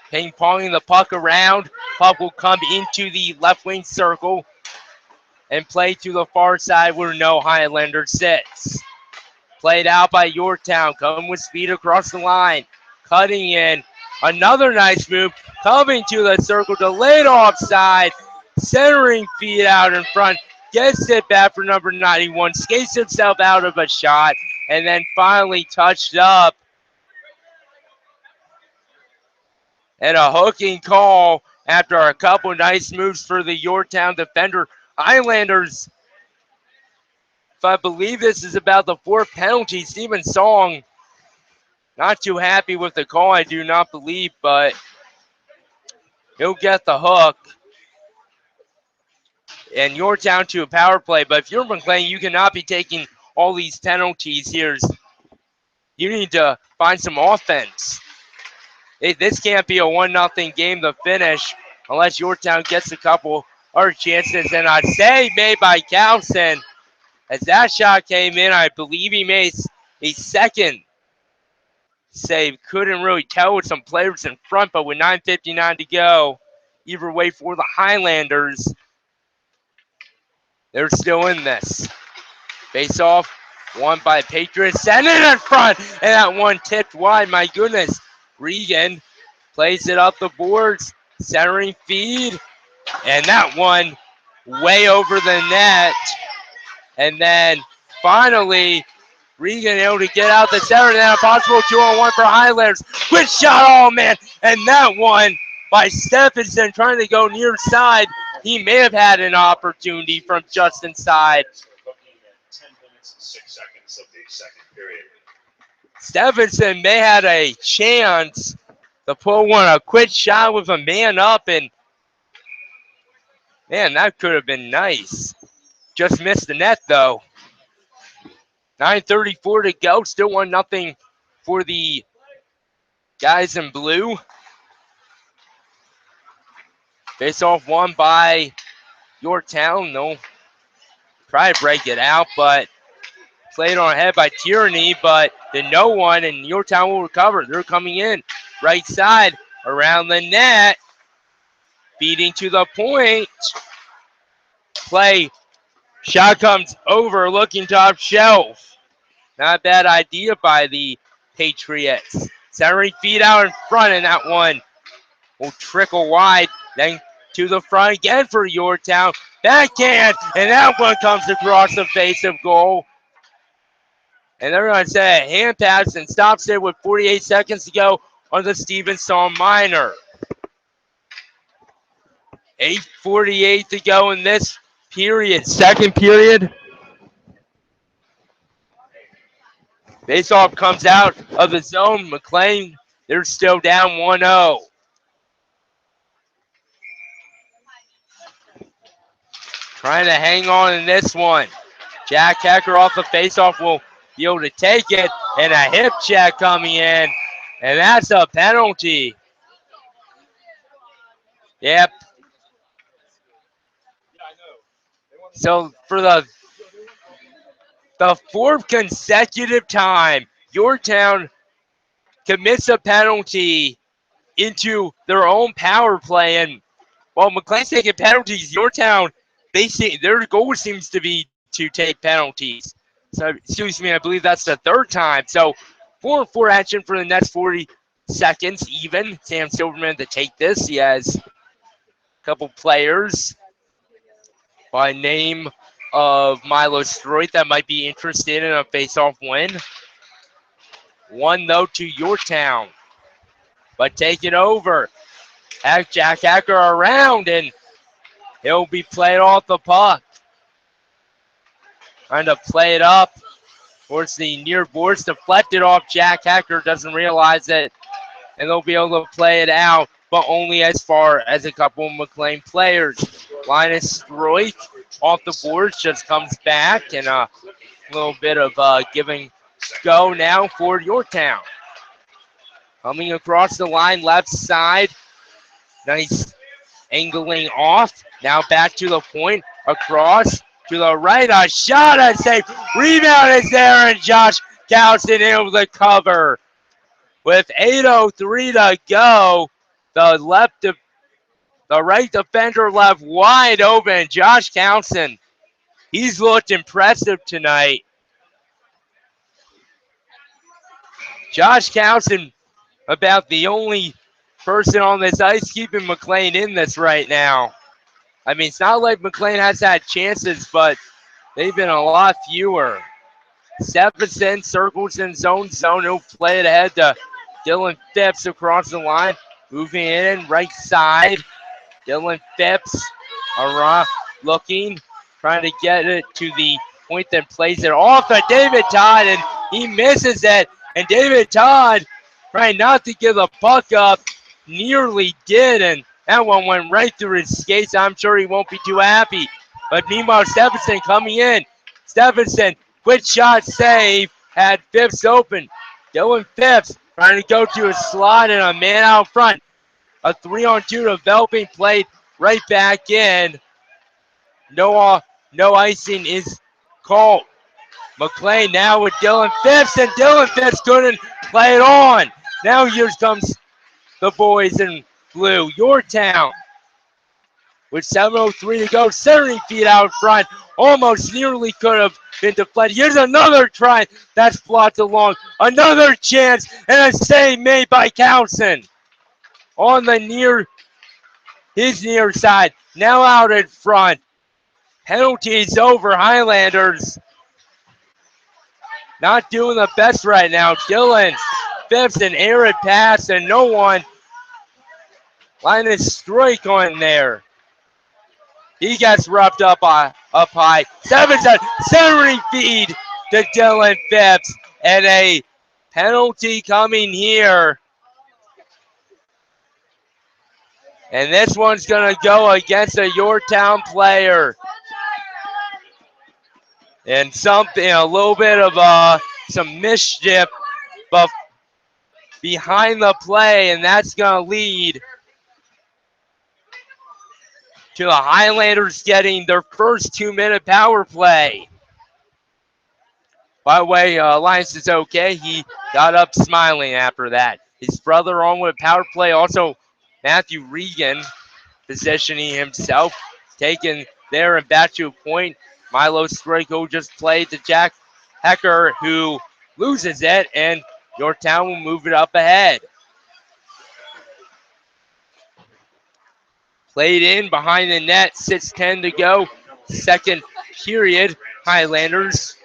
Ping-ponging the puck around. Puck will come into the left wing circle and play to the far side where no Highlander sits. Played out by Yorktown, coming with speed across the line. Cutting in. Another nice move. Coming to the circle. Delayed offside. Centering feed out in front. Gets it back for number 91. Skates himself out of a shot. And then finally touched up. And a hooking call after a couple nice moves for the Yorktown defender. Highlanders, if I believe this is about the 4th penalty. Steven Song, not too happy with the call, I do not believe, but he'll get the hook. And Yorktown to a power play. But if you're McLean, you cannot be taking all these penalties here. You need to find some offense. This can't be a 1-0 game to finish unless Yorktown gets a couple other chances. And a save made by Cowson. As that shot came in, I believe he made a second save. Couldn't really tell with some players in front, but with 9:59 to go, either way for the Highlanders, they're still in this. Face off, won by Patriots, and in front, and that one tipped wide. My goodness, Regan plays it up the boards, centering feed, and that one way over the net. And then finally, Regan able to get out the center, and then a possible 2-on-1 for Highlanders. Quick shot, oh man, and that one by Stephenson trying to go near side. He may have had an opportunity from just inside. Looking at 10 minutes and 6 seconds of the second period. Stephenson may have had a chance to pull one, a quick shot with a man up, and man, that could have been nice. Just missed the net though. 9:34 to go, still 1-0 for the guys in blue. Face off won by Yorktown. No, try to break it out, but played on ahead by Tyranny, but the no one, and Yorktown will recover. They're coming in. Right side, around the net, feeding to the point. Play, shot comes over, looking top shelf. Not a bad idea by the Patriots. Centering feed out in front, and that one will trickle wide. Then to the front again for Yorktown. Backhand, and that one comes across the face of goal. And they're going to say a hand pass and stops it with 48 seconds to go on the Stevenson minor. 8:48 to go in this period. Second period. Faceoff comes out of the zone. McLean, they're still down 1-0. Trying to hang on in this one. Jack Hecker off the faceoff will be able to take it, and a hip check coming in, and that's a penalty. Yep. So for the fourth consecutive time, Yorktown commits a penalty into their own power play, and while McLean's taking penalties, Yorktown, their goal seems to be to take penalties. So, excuse me, I believe that's the third time. So 4-4 action for the next 40 seconds even. Sam Silverman to take this. He has a couple players by name of Milo Stroit that might be interested in a face-off win. 1 though to Yorktown. But take it over. Jack Hacker around, and he'll be played off the puck. Trying to play it up towards the near boards, deflected off. Jack Hacker doesn't realize it, and they'll be able to play it out, but only as far as a couple of McLean players. Linus Stroik off the boards just comes back, and a little bit of giving go now for Yorktown. Coming across the line, left side. Nice angling off. Now back to the point, across to the right. A shot, a save. Rebound is there, and Josh Cowson able to cover. With 8:03 to go, the right defender left wide open. Josh Cowson, he's looked impressive tonight. Josh Cowson, about the only person on this ice keeping McLean in this right now. I mean, it's not like McLean has had chances, but they've been a lot fewer. Stephenson circles in zone. He'll play it ahead to Dylan Phipps across the line. Moving in, right side. Dylan Phipps around, looking, trying to get it to the point, then plays it off to David Todd, and he misses it. And David Todd, trying not to give the puck up, nearly did, and that one went right through his skates. I'm sure he won't be too happy. But meanwhile, Stephenson coming in. Stephenson, quick shot save, had Phipps open. Dylan Phipps trying to go to a slot and a man out front. A 3-on-2 developing, played right back in. No icing is called. McLean now with Dylan Phipps, and Dylan Phipps couldn't play it on. Now here comes the boys in blue. Yorktown with 7:03 to go. Centering feed out front. Almost nearly could have been deflected. Here's another try. That's blocked along. Another chance and a save made by Cowson. On the his near side. Now out in front. Penalties over. Highlanders not doing the best right now. Dylan Phipps, an errant pass, and no one. Linus Strike on there. He gets roughed up high. 7-7. Centering feed to Dylan Phipps. And a penalty coming here. And this one's going to go against a Yorktown player. And something, a little bit of some mischief behind the play, and that's going to lead to the Highlanders getting their first 2-minute power play. By the way, Alliance is okay. He got up smiling after that. His brother on with power play. Also, Matthew Regan positioning himself, taking there and back to a point. Milo Striko just played to Jack Hecker, who loses it, and Yorktown will move it up ahead. Played in behind the net, 6:10 to go. Second period. Highlanders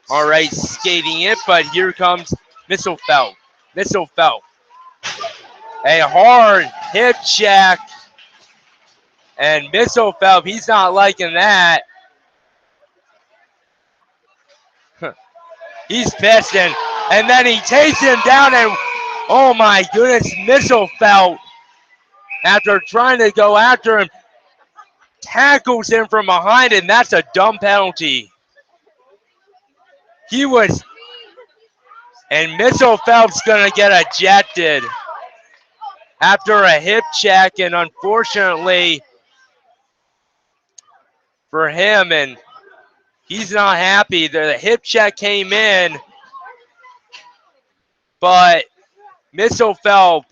all right, skating it, but here comes Misselfeld. Misselfeld. A hard hip check. And Misselfeld, he's not liking that. He's pissed, and then he takes him down, and oh my goodness, Misselfeld, after trying to go after him, tackles him from behind, and that's a dumb penalty. And Misselfeld's going to get ejected after a hip check, and unfortunately for him, and he's not happy. The hip check came in, but Misselfeld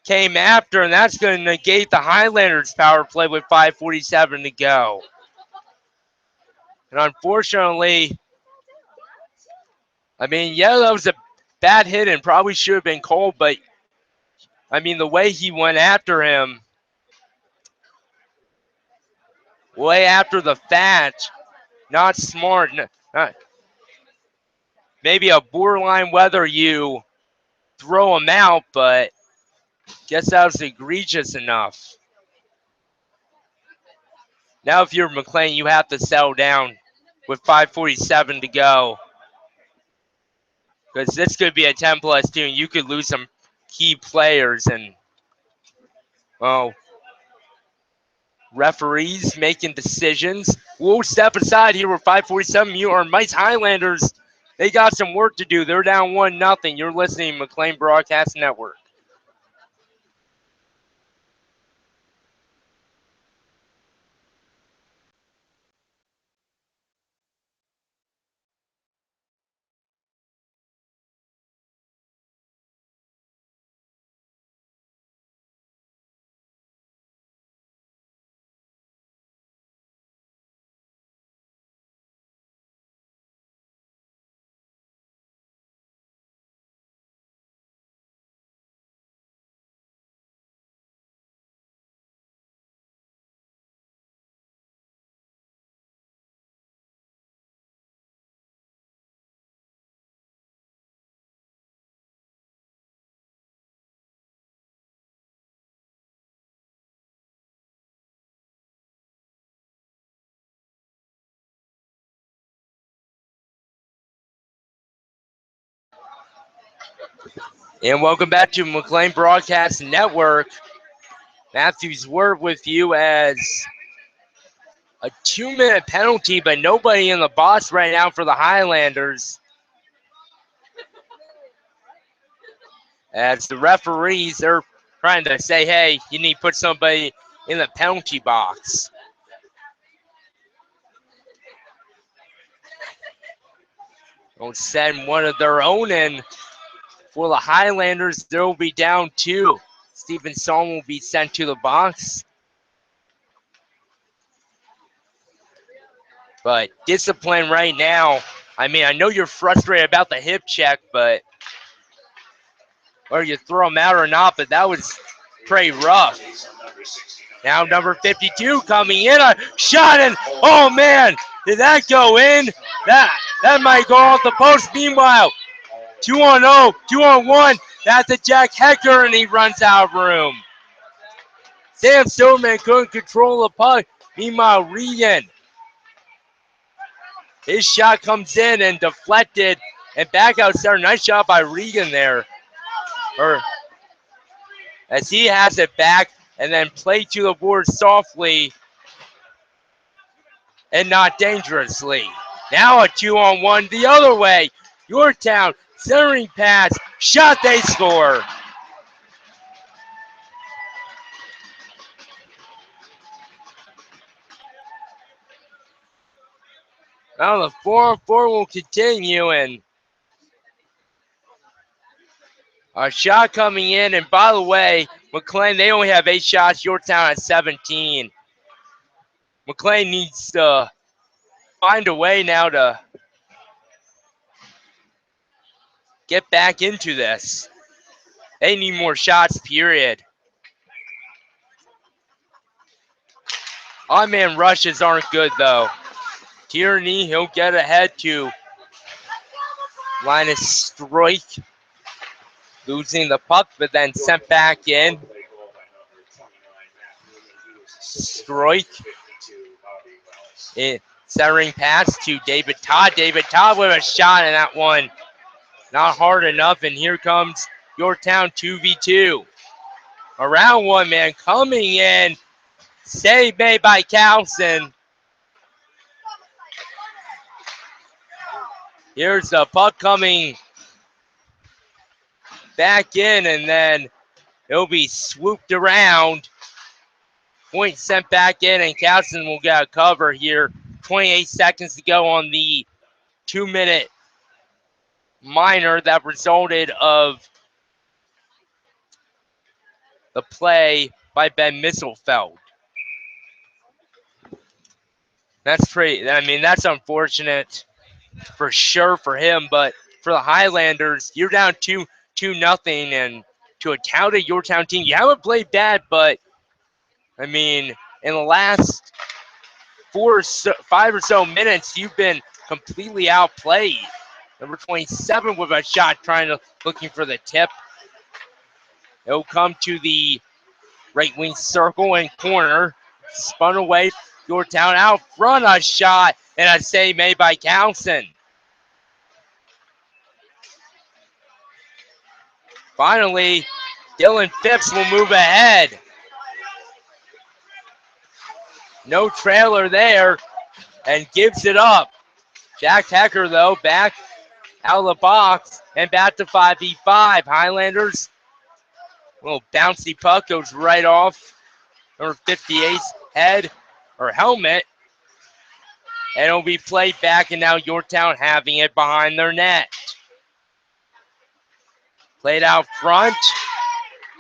came after, and that's going to negate the Highlanders' power play with 5:47 to go. And unfortunately, I mean, yeah, that was a bad hit and probably should have been called, but I mean, the way he went after him, way after the fact, not smart. Not, maybe a borderline whether you throw him out, but guess that was egregious enough. Now, if you're McLean, you have to settle down with 5:47 to go, because this could be a 10+2, and you could lose some key players. And referees making decisions. We'll step aside here with 5:47. You are Mice Highlanders. They got some work to do. They're down 1-0. You're listening to McLean Broadcast Network. And welcome back to McLean Broadcast Network. Matthews Word with you as a 2-minute penalty, but nobody in the box right now for the Highlanders. As the referees, they're trying to say, hey, you need to put somebody in the penalty box. Don't send one of their own in. For the Highlanders, they will be down 2. Stephen Song will be sent to the box. But discipline right now. I mean, I know you're frustrated about the hip check, but or you throw him out or not, but that was pretty rough. Now number 52 coming in, a shot, and oh man, did that go in? That might go off the post. Meanwhile, 2-on-0, 2-on-1. That's a Jack Hecker, and he runs out of room. Sam Silverman couldn't control the puck. Meanwhile, Regan, his shot comes in and deflected, and back out center. Nice shot by Regan there. Or as he has it back and then play to the board softly and not dangerously. Now a 2-on-1 the other way. Yorktown centering pass, shot, they score. Now the 4-on-4 will continue, and a shot coming in. And by the way, McLean, they only have 8 shots. Yorktown has 17. McLean needs to find a way now to get back into this. They need more shots, period. On-man rushes aren't good, though. Tierney, he'll get ahead to Linus Stroik, losing the puck, but then sent back in. Stroik, centering pass to David Todd. David Todd with a shot, and that one not hard enough. And here comes Yorktown 2v2. Around one man coming in. Save made by Carlson. Here's the puck coming back in, and then it'll be swooped around. Point sent back in, and Carlson will get a cover here. 28 seconds to go on the 2-minute minor that resulted of the play by Ben Misselfeld. That's that's unfortunate for sure for him, but for the Highlanders, you're down 2-0, and to a touted Yorktown team, you haven't played bad, but in the last 5 or so minutes, you've been completely outplayed. Number 27 with a shot, looking for the tip. It'll come to the right wing circle and corner. Spun away. Yorktown out front, a shot, and a save made by Carlson. Finally, Dylan Phipps will move ahead. No trailer there, and gives it up. Jack Hecker, though, back out of the box and back to 5v5. Highlanders, little bouncy puck goes right off number 58's head or helmet, and it'll be played back, and now Yorktown having it behind their net. Played out front,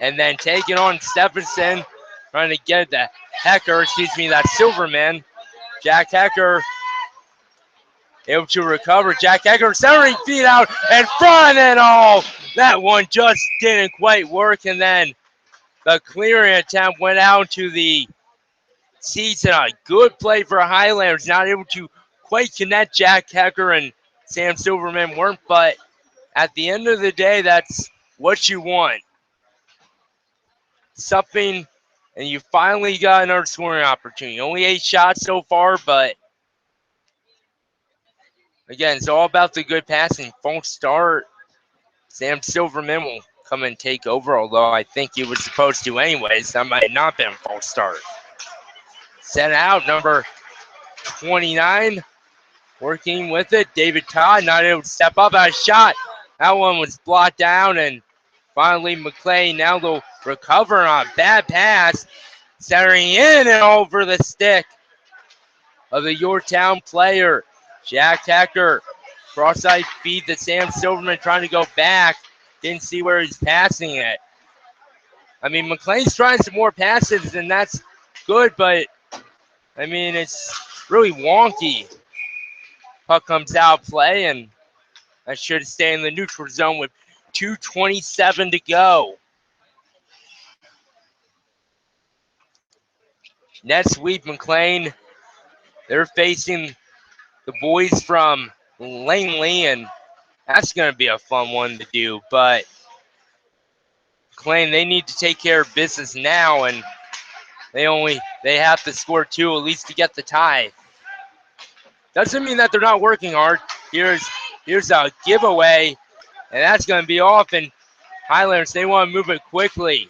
and then taken on Stephenson, trying to get the Hecker, that's Silverman. Jack Hecker able to recover. Jack Hecker centering feet out and front, and all. That one just didn't quite work, and then the clearing attempt went out to the seats, and a good play for Highlanders. Not able to quite connect. Jack Hecker and Sam Silverman weren't, but at the end of the day, that's what you want. Something, and you finally got another scoring opportunity. Only 8 shots so far, but again, it's all about the good passing. False start. Sam Silverman will come and take over, although I think he was supposed to anyways. That might not have been a false start. Sent out, number 29, working with it. David Todd not able to step up. A shot. That one was blocked down, and finally McLean now they'll recover on a bad pass. Centering in and over the stick of the Yorktown player. Jack Hecker, cross-side feed to Sam Silverman trying to go back. Didn't see where he's passing it. McLean's trying some more passes, and that's good, but, it's really wonky. Puck comes out of play, and that should stay in the neutral zone with 2:27 to go. Next week, McLean, they're facing the boys from Langley, and that's going to be a fun one to do. But McLean, they need to take care of business now, and they have to score 2 at least to get the tie. Doesn't mean that they're not working hard. Here's a giveaway, and that's going to be off. And Highlanders, they want to move it quickly.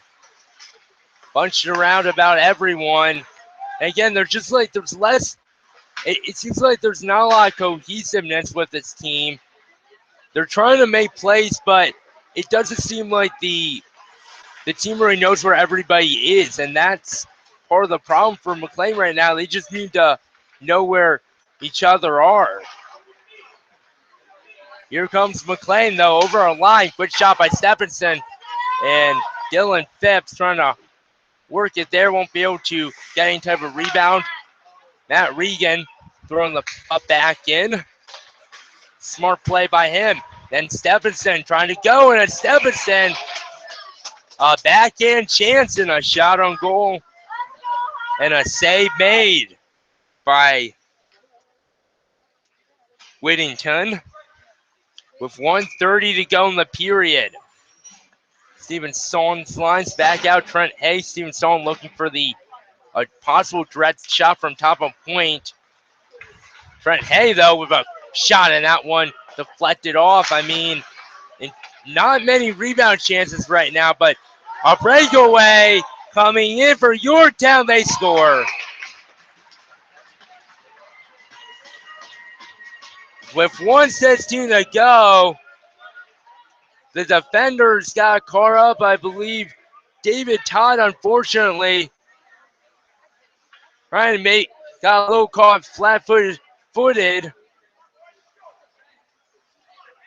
Bunched around about everyone. And again, they're just like there's less. It seems like there's not a lot of cohesiveness with this team. They're trying to make plays, but it doesn't seem like the team really knows where everybody is, and that's part of the problem for McLean right now. They just need to know where each other are. Here comes McLean, though, over a line. Quick shot by Stephenson, and Dylan Phipps trying to work it there. Won't be able to get any type of rebound. Matt Regan throwing the puck back in. Smart play by him. Then Stephenson trying to go, and it's Stephenson. A backhand chance and a shot on goal. And a save made by Whittington. With 1:30 to go in the period. Steven Stone lines back out. Trent Hay. Steven Stone looking for a possible direct shot from top of point. Trent Hay, though, with a shot, and that one deflected off. I mean, not many rebound chances right now, but a breakaway coming in for Yorktown. They score. With 1:16 to go, the defenders got caught up, I believe. David Todd, unfortunately, trying to got a little caught flat-footed.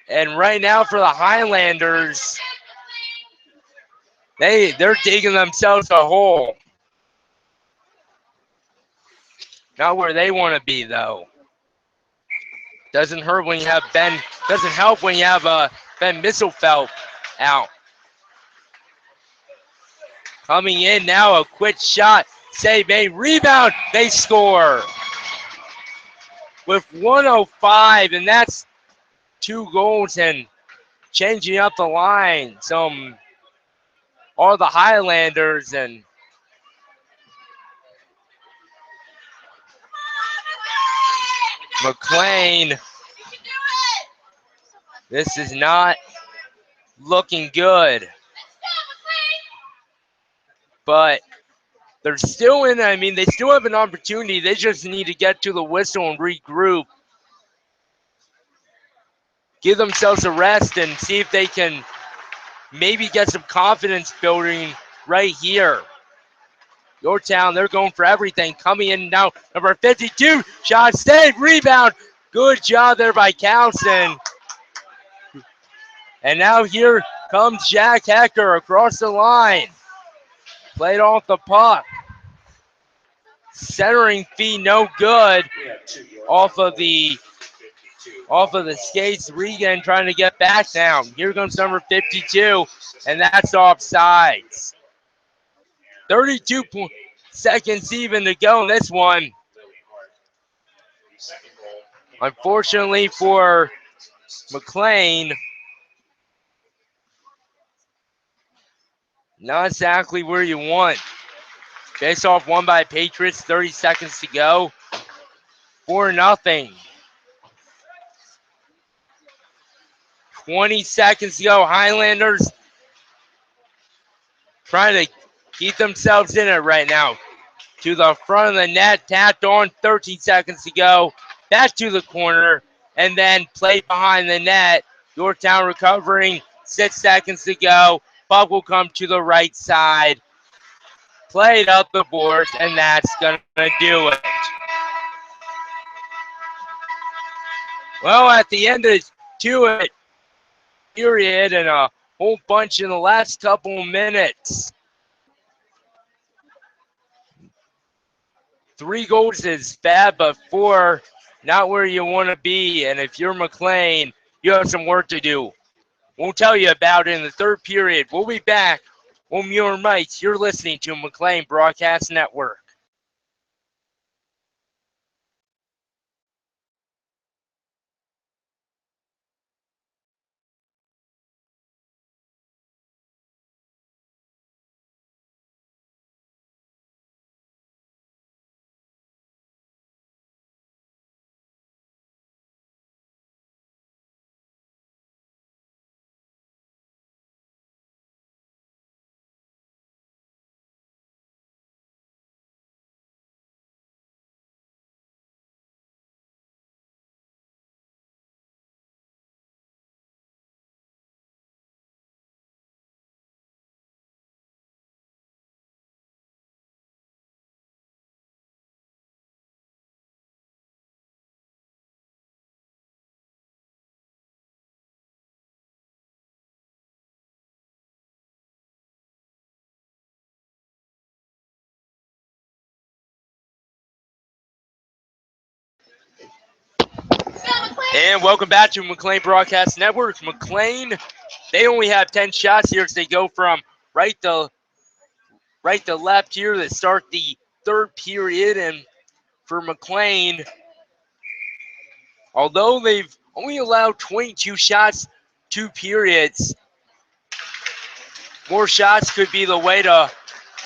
And right now for the Highlanders, they're digging themselves a hole. Not where they want to be, though. Doesn't hurt when you have doesn't help when you have Ben Misselfeld out. Coming in now, a quick shot. Save made. Rebound. They score. With 1:05, and that's 2 goals and changing up the line. All the Highlanders and McLean. This is not looking good. But they're still in, I mean, they still have an opportunity. They just need to get to the whistle and regroup. Give themselves a rest and see if they can maybe get some confidence building right here. Yorktown, they're going for everything. Coming in now, number 52, shot saved, rebound. Good job there by Counson. And now here comes Jack Hecker across the line. Played off the puck. Centering feet, no good. Off of the skates. Regan trying to get back down. Here comes number 52, and that's offsides. 32 seconds even to go in this one. Unfortunately for McLean, not exactly where you want. Face off won by Patriots, 30 seconds to go. 4-0. 20 seconds to go. Highlanders trying to keep themselves in it right now. To the front of the net, tapped on, 13 seconds to go. Back to the corner, and then played behind the net. Yorktown recovering, 6 seconds to go. Puck will come to the right side. Played up the boards, and that's going to do it. Well, at the end of the period, and a whole bunch in the last couple minutes. 3 goals is bad, but 4 not where you want to be. And if you're McLean, you have some work to do. We'll tell you about it in the third period. We'll be back on Muir Mites. You're listening to McLean Broadcast Network. And welcome back to McLean Broadcast Network. McLean, they only have 10 shots here as they go from right to left here to start the third period. And for McLean, although they've only allowed 22 shots, 2 periods, more shots could be the way to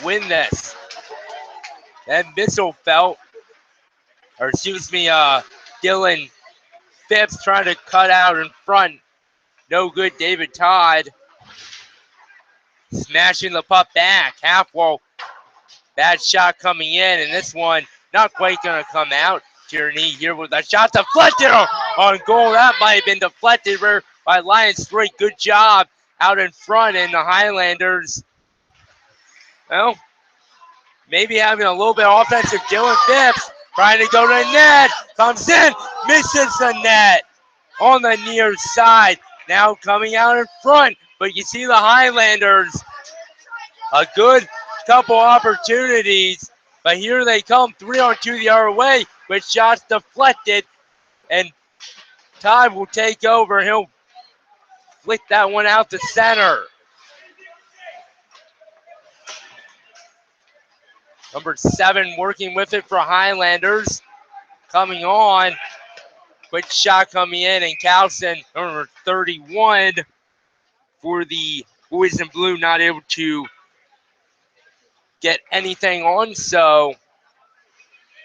win this. And Missile felt, or excuse me, Dylan Phipps trying to cut out in front. No good, David Todd. Smashing the puck back. Half wall. Bad shot coming in, and this one not quite going to come out. Tierney here with a shot deflected on goal. That might have been deflected by Lions Street. Good job out in front, and the Highlanders, well, maybe having a little bit of offensive. Dylan Phipps trying to go to the net. Comes in, misses the net on the near side. Now coming out in front, but you see the Highlanders, a good couple opportunities, but here they come 3-on-2 the other way with shots deflected, and Todd will take over. He'll flick that one out to center. Number 7 working with it for Highlanders. Coming on. Quick shot coming in, and Carlson, number 31, for the boys in blue, not able to get anything on, so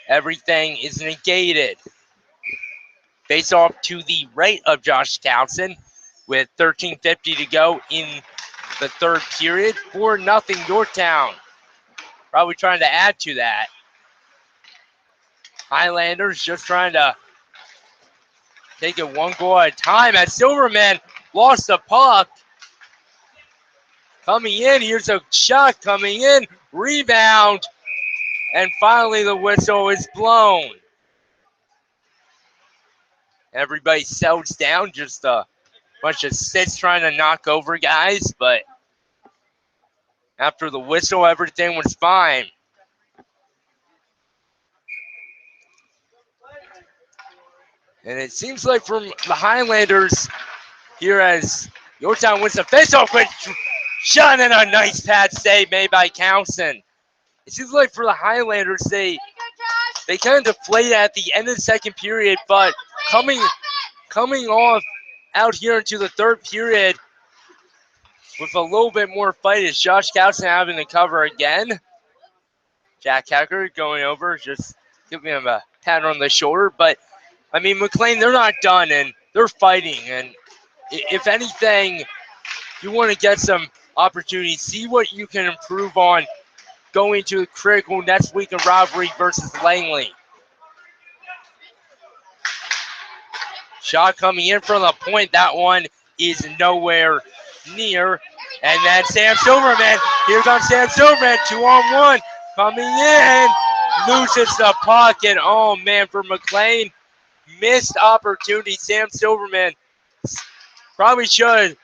everything is negated. Face off to the right of Josh Townsend with 13:50 to go in the third period. 4-0 Yorktown. Probably trying to add to that. Highlanders just trying to take it one goal at a time as Silverman lost the puck. Coming in, here's a shot coming in, rebound, and finally the whistle is blown. Everybody settles down, just a bunch of sits trying to knock over guys, but after the whistle, everything was fine. And it seems like from the Highlanders here as Yorktown wins the faceoff, quick shot and a nice pad save made by Townsend. It seems like for the Highlanders, they kind of deflated at the end of the second period, but coming off out here into the third period with a little bit more fight is Josh Townsend having to cover again. Jack Hacker going over, just giving him a pat on the shoulder. But, I mean, McLean, they're not done, and they're fighting. And if anything, you want to get some opportunities, see what you can improve on going to the critical next week of rivalry versus Langley. Shot coming in from the point. That one is nowhere near. And then Sam Silverman. Here comes Sam Silverman. 2-on-1. Coming in. Loses the puck. And oh, man, for McLean. Missed opportunity. Sam Silverman probably should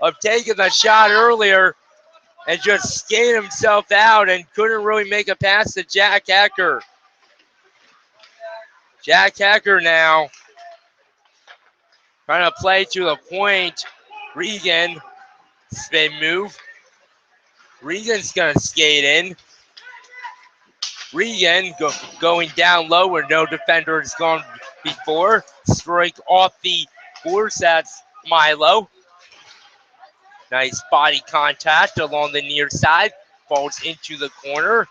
have taken the shot earlier and just skated himself out and couldn't really make a pass to Jack Ecker. Jack Hecker now trying to play to the point. Regan, spin move. Regan's going to skate in. Regan going down low where no defender has gone before. Strike off the boards. That's Milo. Nice body contact along the near side. Falls into the corner.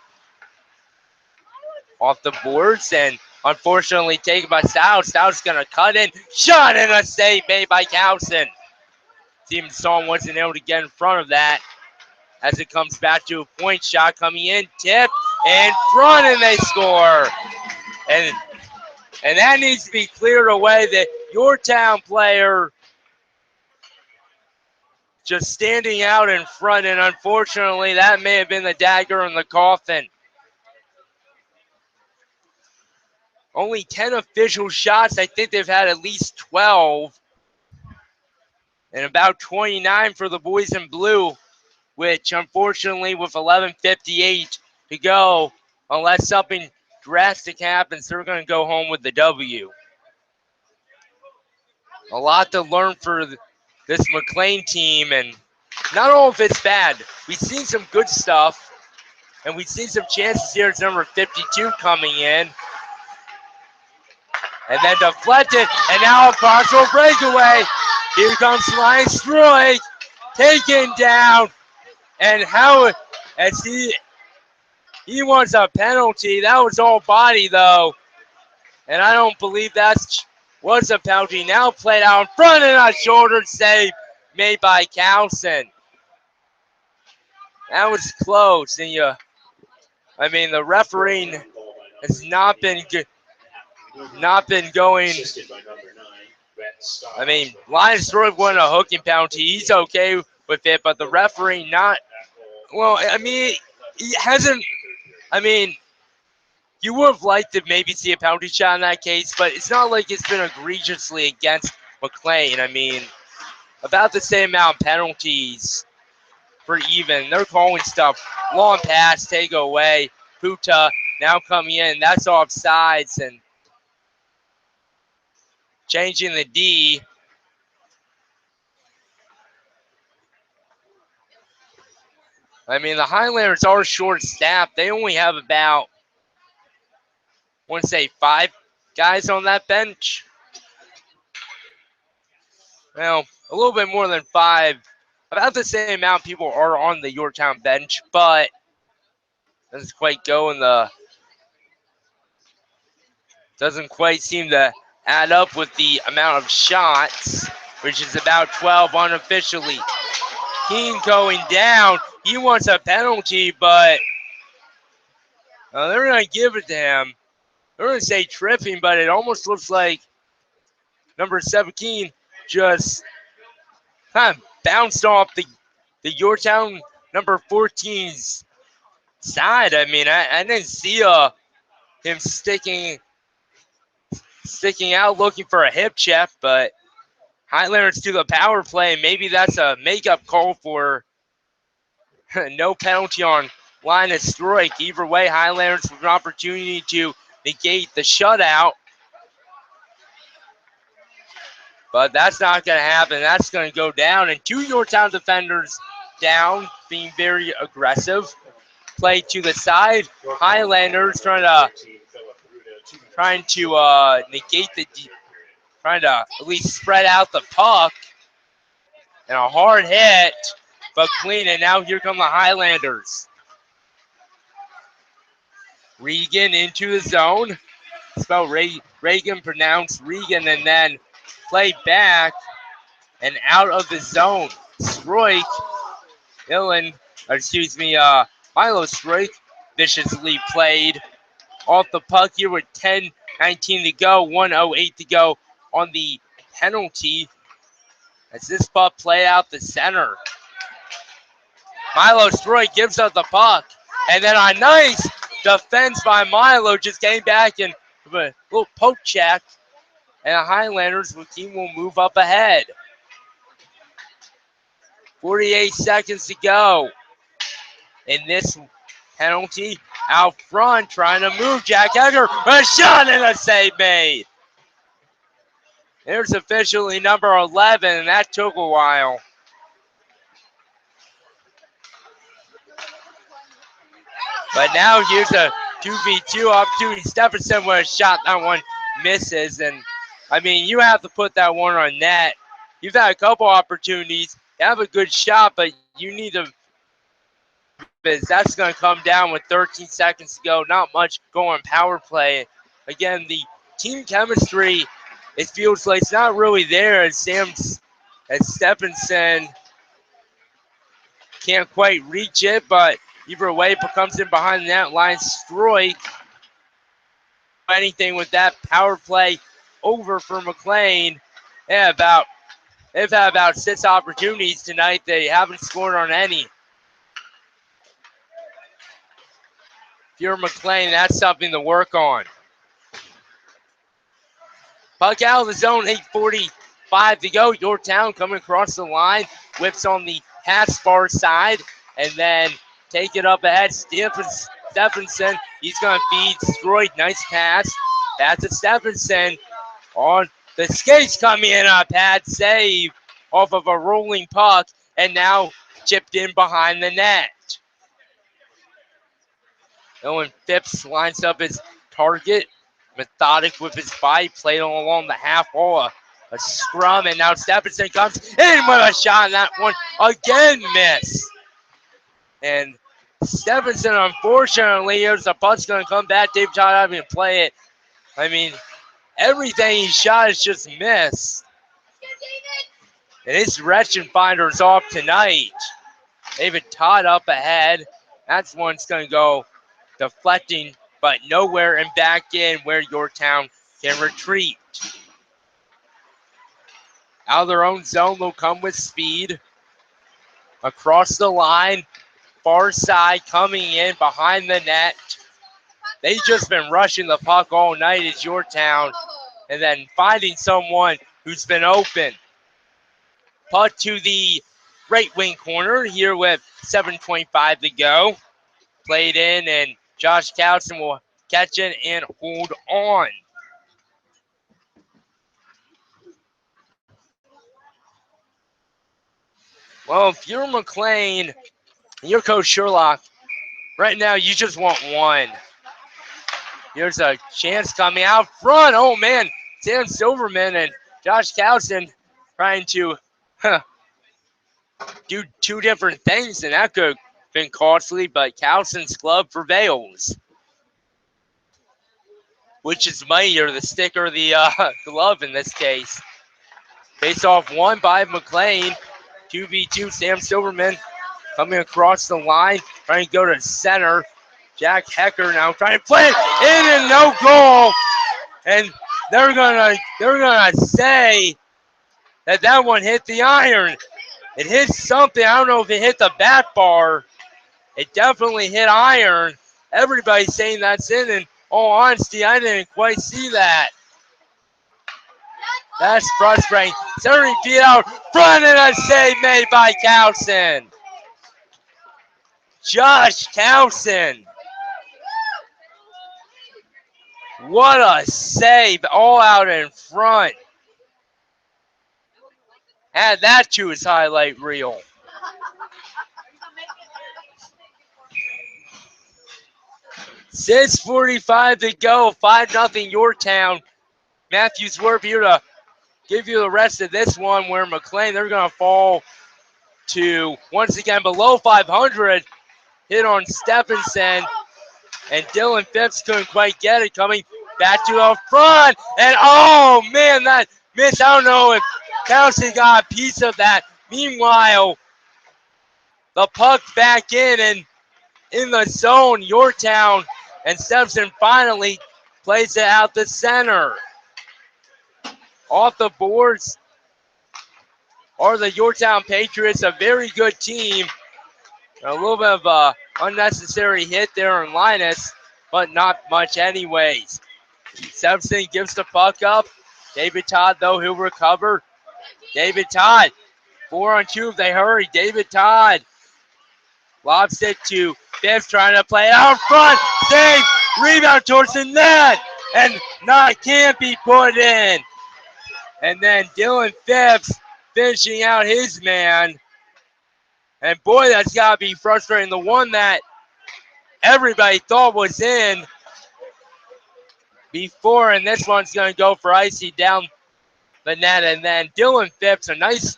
Off the boards and unfortunately taken by Stout. Stout's going to cut in. Shot and a save made by Cowson. Team Song wasn't able to get in front of that as it comes back to a point shot coming in. Tip in front and they score. And that needs to be cleared away. The Yorktown player just standing out in front, and unfortunately that may have been the dagger in the coffin. Only 10 official shots. I think they've had at least 12. And about 29 for the boys in blue, which unfortunately with 11:58 to go, unless something drastic happens, they're going to go home with the W. A lot to learn for this McLean team, and not all of it's bad. We've seen some good stuff, and we've seen some chances here. It's number 52 coming in. And then deflected, and now a partial breakaway. Here comes Ryan Struik, taken down, and how as he wants a penalty. That was all body though, and I don't believe that was a penalty. Now played out in front and a shoulder save made by Cowson. That was close, and the refereeing has not been good. Not been going. Linus Struik won a hooking penalty. He's okay with it, but the referee not. Well, he hasn't. You would have liked to maybe see a penalty shot in that case, but it's not like it's been egregiously against McLean. About the same amount of penalties for even. They're calling stuff. Long pass, take away. Puta now coming in. That's offsides and changing the D. The Highlanders are short-staffed. They only have about, I want to say, 5 guys on that bench. Well, a little bit more than 5. About the same amount of people are on the Yorktown bench, but doesn't quite doesn't quite seem to add up with the amount of shots, which is about 12 unofficially. Keene going down. He wants a penalty, but they're going to give it to him. They're going to say tripping, but it almost looks like number 17 just kind of bounced off the Yorktown number 14's side. I didn't see him sticking out looking for a hip check, but Highlanders do the power play. Maybe that's a makeup call for no penalty on Linus Struik. Either way, Highlanders with an opportunity to negate the shutout. But that's not going to happen. That's going to go down. And 2 Yorktown defenders down, being very aggressive. Play to the side. Highlanders trying to negate trying to at least spread out the puck. And a hard hit, but clean. And now here come the Highlanders. Regan into the zone. Spell Reagan, pronounced Regan, and then play back and out of the zone. Struik, Milo Struik, viciously played off the puck here with 10:19 to go, 1:08 to go on the penalty. As this puck play out the center. Milo Struik gives up the puck, and then a nice defense by Milo, just getting back and a little poke check, and the Highlanders team will move up ahead. 48 seconds to go in this penalty. out front, trying to move. Jack Hecker, a shot and a save made. There's officially number 11, and that took a while. But now here's a 2v2 opportunity. Stephenson with a shot. That one misses. And, I mean, you have to put that one on net. You've had a couple opportunities. You have a good shot, but you need to. That's going to come down with 13 seconds to go. Not much going power play. Again, the team chemistry, it feels like it's not really there as Stephenson can't quite reach it, but either way, it comes in behind the net line. Stroik. Anything with that power play over for McLean. Yeah, they've had about 6 opportunities tonight. They haven't scored on any. If you're McLean, that's something to work on. Puck out of the zone, 8:45 to go. Yorktown coming across the line. Whips on the half far side. And then take it up ahead. Stephenson, he's going to feed Stroy. Nice pass. That's to Stephenson. On the skates coming in, a pad save off of a rolling puck. And now chipped in behind the net. Owen Phipps lines up his target. Methodic with his bite, played along the half wall. A scrum, and now Stephenson comes in with a shot, and that one again missed. And Stephenson, unfortunately, here's the puck's going to come back. Dave Todd having to play it. I mean, everything he shot is just missed. And his direction finder's off tonight. David Todd up ahead. That's one's going to go deflecting, but nowhere and back in where Yorktown can retreat. Out of their own zone, they'll come with speed. Across the line, far side coming in behind the net. They've just been rushing the puck all night as Yorktown and then finding someone who's been open. Puck to the right wing corner here with 7:25 to go. Played in, and Josh Cowson will catch it and hold on. Well, if you're McLean, you're Coach Sherlock, right now you just want one. Here's a chance coming out front. Oh, man, Sam Silverman and Josh Cowson trying to do two different things, and that could have been costly, but Cowson's glove prevails. Which is mightier, the stick or the glove in this case. Face off one by McLean. 2v2, Sam Silverman coming across the line, trying to go to center. Jack Hecker now trying to play it in and no goal. And they're gonna say that that one hit the iron. It hit something. I don't know if it hit the bat bar. It definitely hit iron. Everybody's saying that's in, and all honesty, I didn't quite see that. That's frustrating. 30 feet out front, and a save made by Cowson. Josh Cowson. What a save, all out in front. Add that to his highlight reel. $6:45 to go, 5-0 Yorktown. Matthews Werp here to give you the rest of this one where McLean, they're going to fall to, once again, below 500. Hit on Stephenson, and Dylan Phipps couldn't quite get it. Coming back to the front, and oh, man, that miss. I don't know if Kelsey got a piece of that. Meanwhile, the puck back in, and in the zone, Yorktown, and Stephenson finally plays it out the center. Off the boards are the Yorktown Patriots, a very good team. A little bit of a unnecessary hit there on Linus, but not much anyways. Stephenson gives the puck up. David Todd, though, he'll recover. David Todd, 4-on-2 if they hurry. David Todd Lobs it to Phipps trying to play out front. Save. Rebound towards the net. And not can't be put in. And then Dylan Phipps finishing out his man. And boy, that's got to be frustrating. The one that everybody thought was in before, and this one's going to go for Icy down the net. And then Dylan Phipps, a nice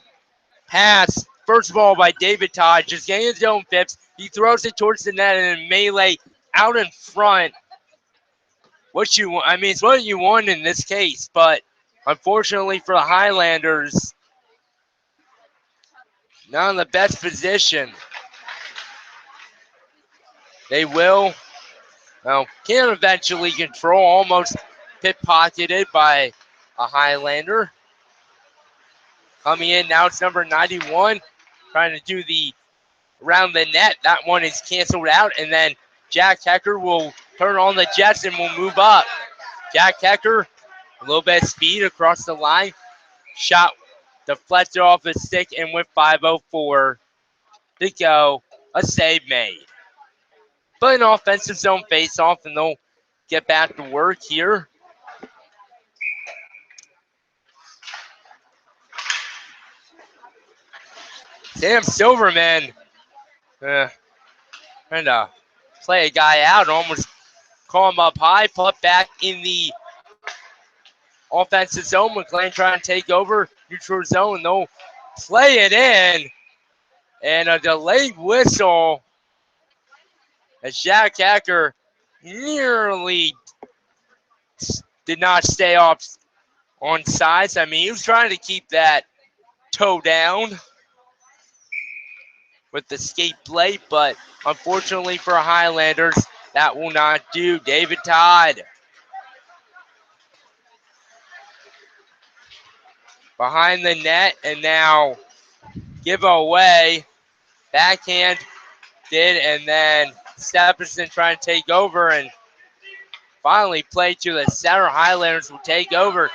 pass, first of all, by David Todd, just getting his Dylan Phipps. He throws it towards the net and then melee out in front. What you want, I mean, it's what you want in this case, but unfortunately for the Highlanders, not in the best position. They will, can eventually control, almost pickpocketed by a Highlander. Coming in now, it's number 91, trying to do the around the net. That one is canceled out, and then Jack Hecker will turn on the Jets and will move up. Jack Hecker, a little bit of speed across the line. Shot deflected off his stick, and with 5:04 to go, a save made. But an offensive zone face-off, and they'll get back to work here. Sam Silverman trying to play a guy out and almost call him up high. Put back in the offensive zone. McLean trying to take over neutral zone. They'll play it in. And a delayed whistle as Jack Hacker nearly did not stay off on sides. I mean, he was trying to keep that toe down with the skate blade, but unfortunately for Highlanders, that will not do. David Todd behind the net, and now give away. Backhand did, and then Stephenson trying to take over, and finally play to the center. Highlanders will take over.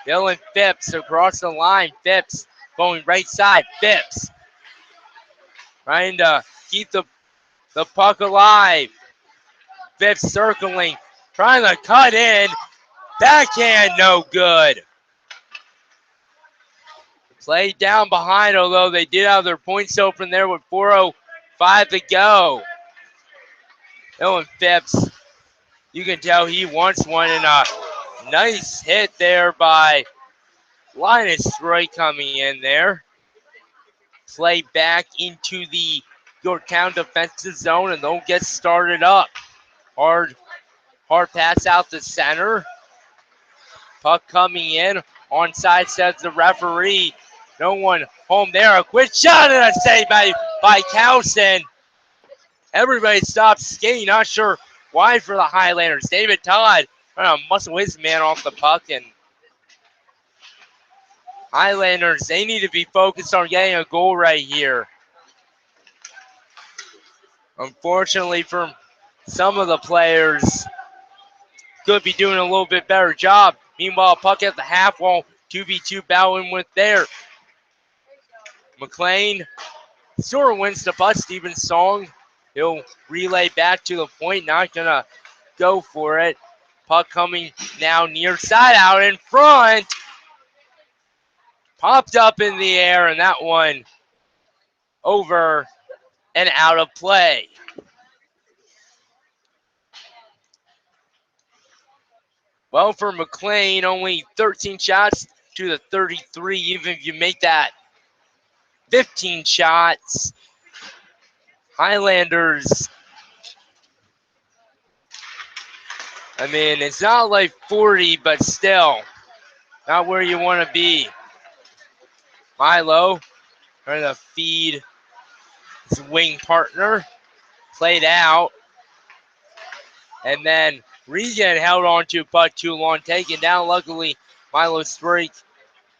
Dylan Phipps across the line. Phipps going right side. Phipps trying to keep the puck alive. Phipps circling, trying to cut in. Backhand, no good. Play down behind, although they did have their points open there with 4:05 to go. Dylan Phipps, you can tell he wants one, and a nice hit there by Linus Roy coming in there. Play back into the Yorktown defensive zone, and they'll get started up. Hard pass out the center. Puck coming in. Onside, says the referee. No one home there. A quick shot and a save by Cowson. Everybody stops skating. Not sure why for the Highlanders. David Todd trying to muscle his man off the puck, and Highlanders, they need to be focused on getting a goal right here. Unfortunately for some of the players, could be doing a little bit better job. Meanwhile, puck at the half wall, 2v2 battling with there. McLean sort of wins the puck. Steven Song, he'll relay back to the point, not going to go for it. Puck coming now near side out in front. Popped up in the air, and that one over and out of play. Well, for McLean, only 13 shots to the 33. Even if you make that 15 shots, Highlanders, I mean, it's not like 40, but still not where you want to be. Milo trying to feed his wing partner. Played out. And then Regan held on to puck too long, taken down. Luckily, Milo Sprake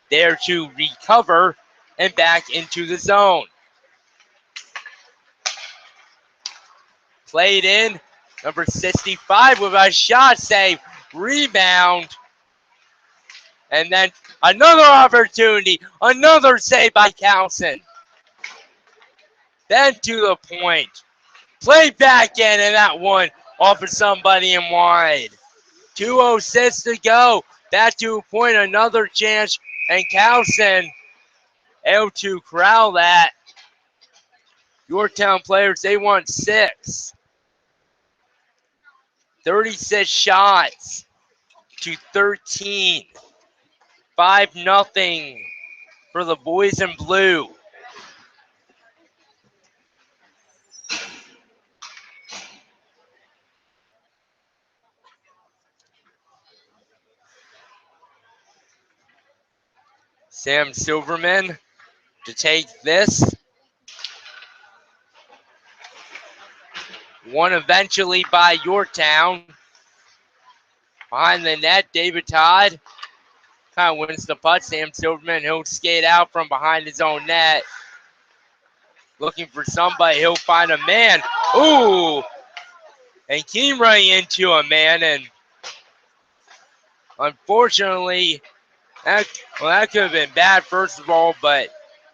there to recover and back into the zone. Played in. Number 65 with a shot save. Rebound. And then another opportunity. Another save by Townsend. Then to the point. Played back in, and that one off of somebody in wide. 2:06 to go. Back to a point, another chance, and Carlson able to corral that. Yorktown players, they want 6. 36 shots to 13. 5-0 for the boys in blue. Sam Silverman to take this. One eventually by Yorktown. Behind the net, David Todd kind of wins the putt. Sam Silverman, he'll skate out from behind his own net. Looking for somebody, he'll find a man. Ooh! And came right into a man, and unfortunately, that could have been bad, first of all, but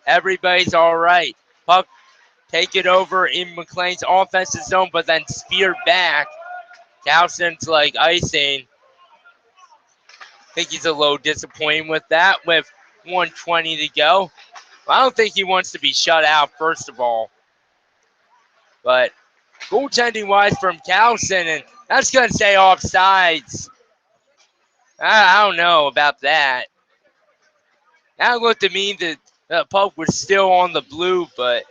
everybody's all right. Puck take it over in McLean's offensive zone, but then speared back. Towson's like icing. I think he's a little disappointed with that with 1:20 to go. I don't think he wants to be shut out, first of all. But goaltending-wise from Towson, and that's going to say offsides. I don't know about that. That looked to me that the puck was still on the blue, but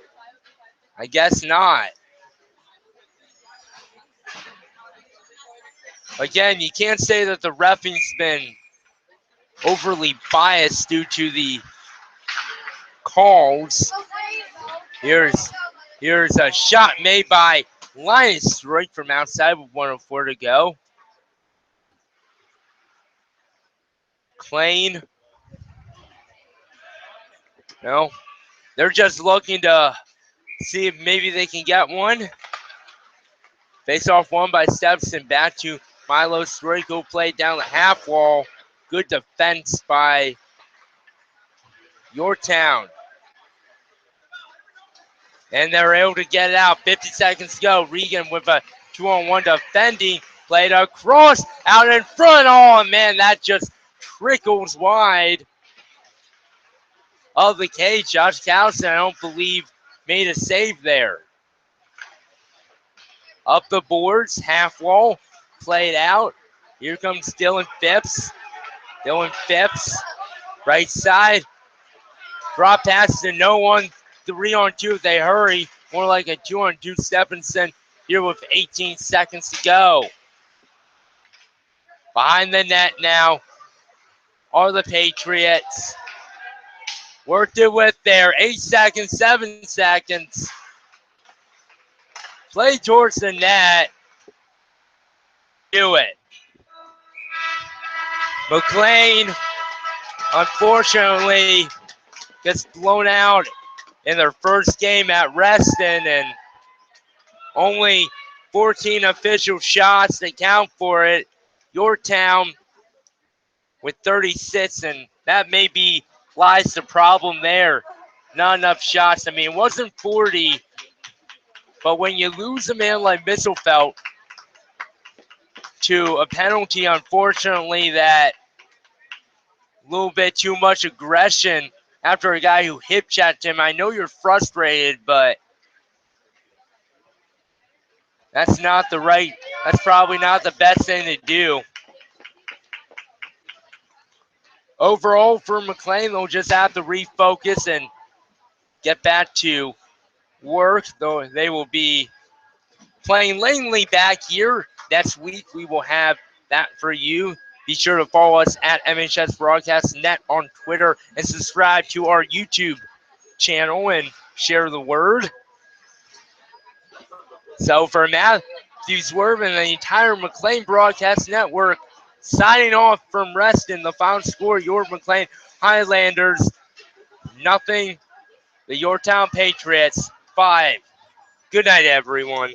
I guess not. Again, you can't say that the reffing's been overly biased due to the calls. Here's a shot made by Linus right from outside with 1:04 to go. McLean. No, they're just looking to see if maybe they can get one. Face off one by Stepson. Back to Milo Storico. Played down the half wall. Good defense by Yorktown. And they're able to get it out. 50 seconds to go. Regan with a 2-on-1 defending. Played across, out in front. Oh, man, that just trickles wide of the cage. Josh Cowson, I don't believe, made a save there. Up the boards, half wall, played out. Here comes Dylan Phipps. Dylan Phipps, right side. Drop passes to no one. 3-on-2 if they hurry. More like a 2-on-2 Stephenson here with 18 seconds to go. Behind the net now are the Patriots. Worked it with there. 8 seconds, 7 seconds. Play towards the net. Do it. McLean, unfortunately, gets blown out in their first game at Reston, and only 14 official shots to count for it. Yorktown with 36, and that maybe lies the problem there. Not enough shots. I mean, it wasn't 40, but when you lose a man like Misselfeld to a penalty, unfortunately, that a little bit too much aggression after a guy who hip checked him. I know you're frustrated, but that's probably not the best thing to do. Overall, for McLean, they'll just have to refocus and get back to work, though they will be playing Langley back here. Next week, we will have that for you. Be sure to follow us at MHS Broadcast Net on Twitter and subscribe to our YouTube channel and share the word. So for Matthew Swerve and the entire McLean Broadcast Network, signing off from Reston, the final score, York McLean Highlanders, 0. The Yorktown Patriots, 5. Good night, everyone.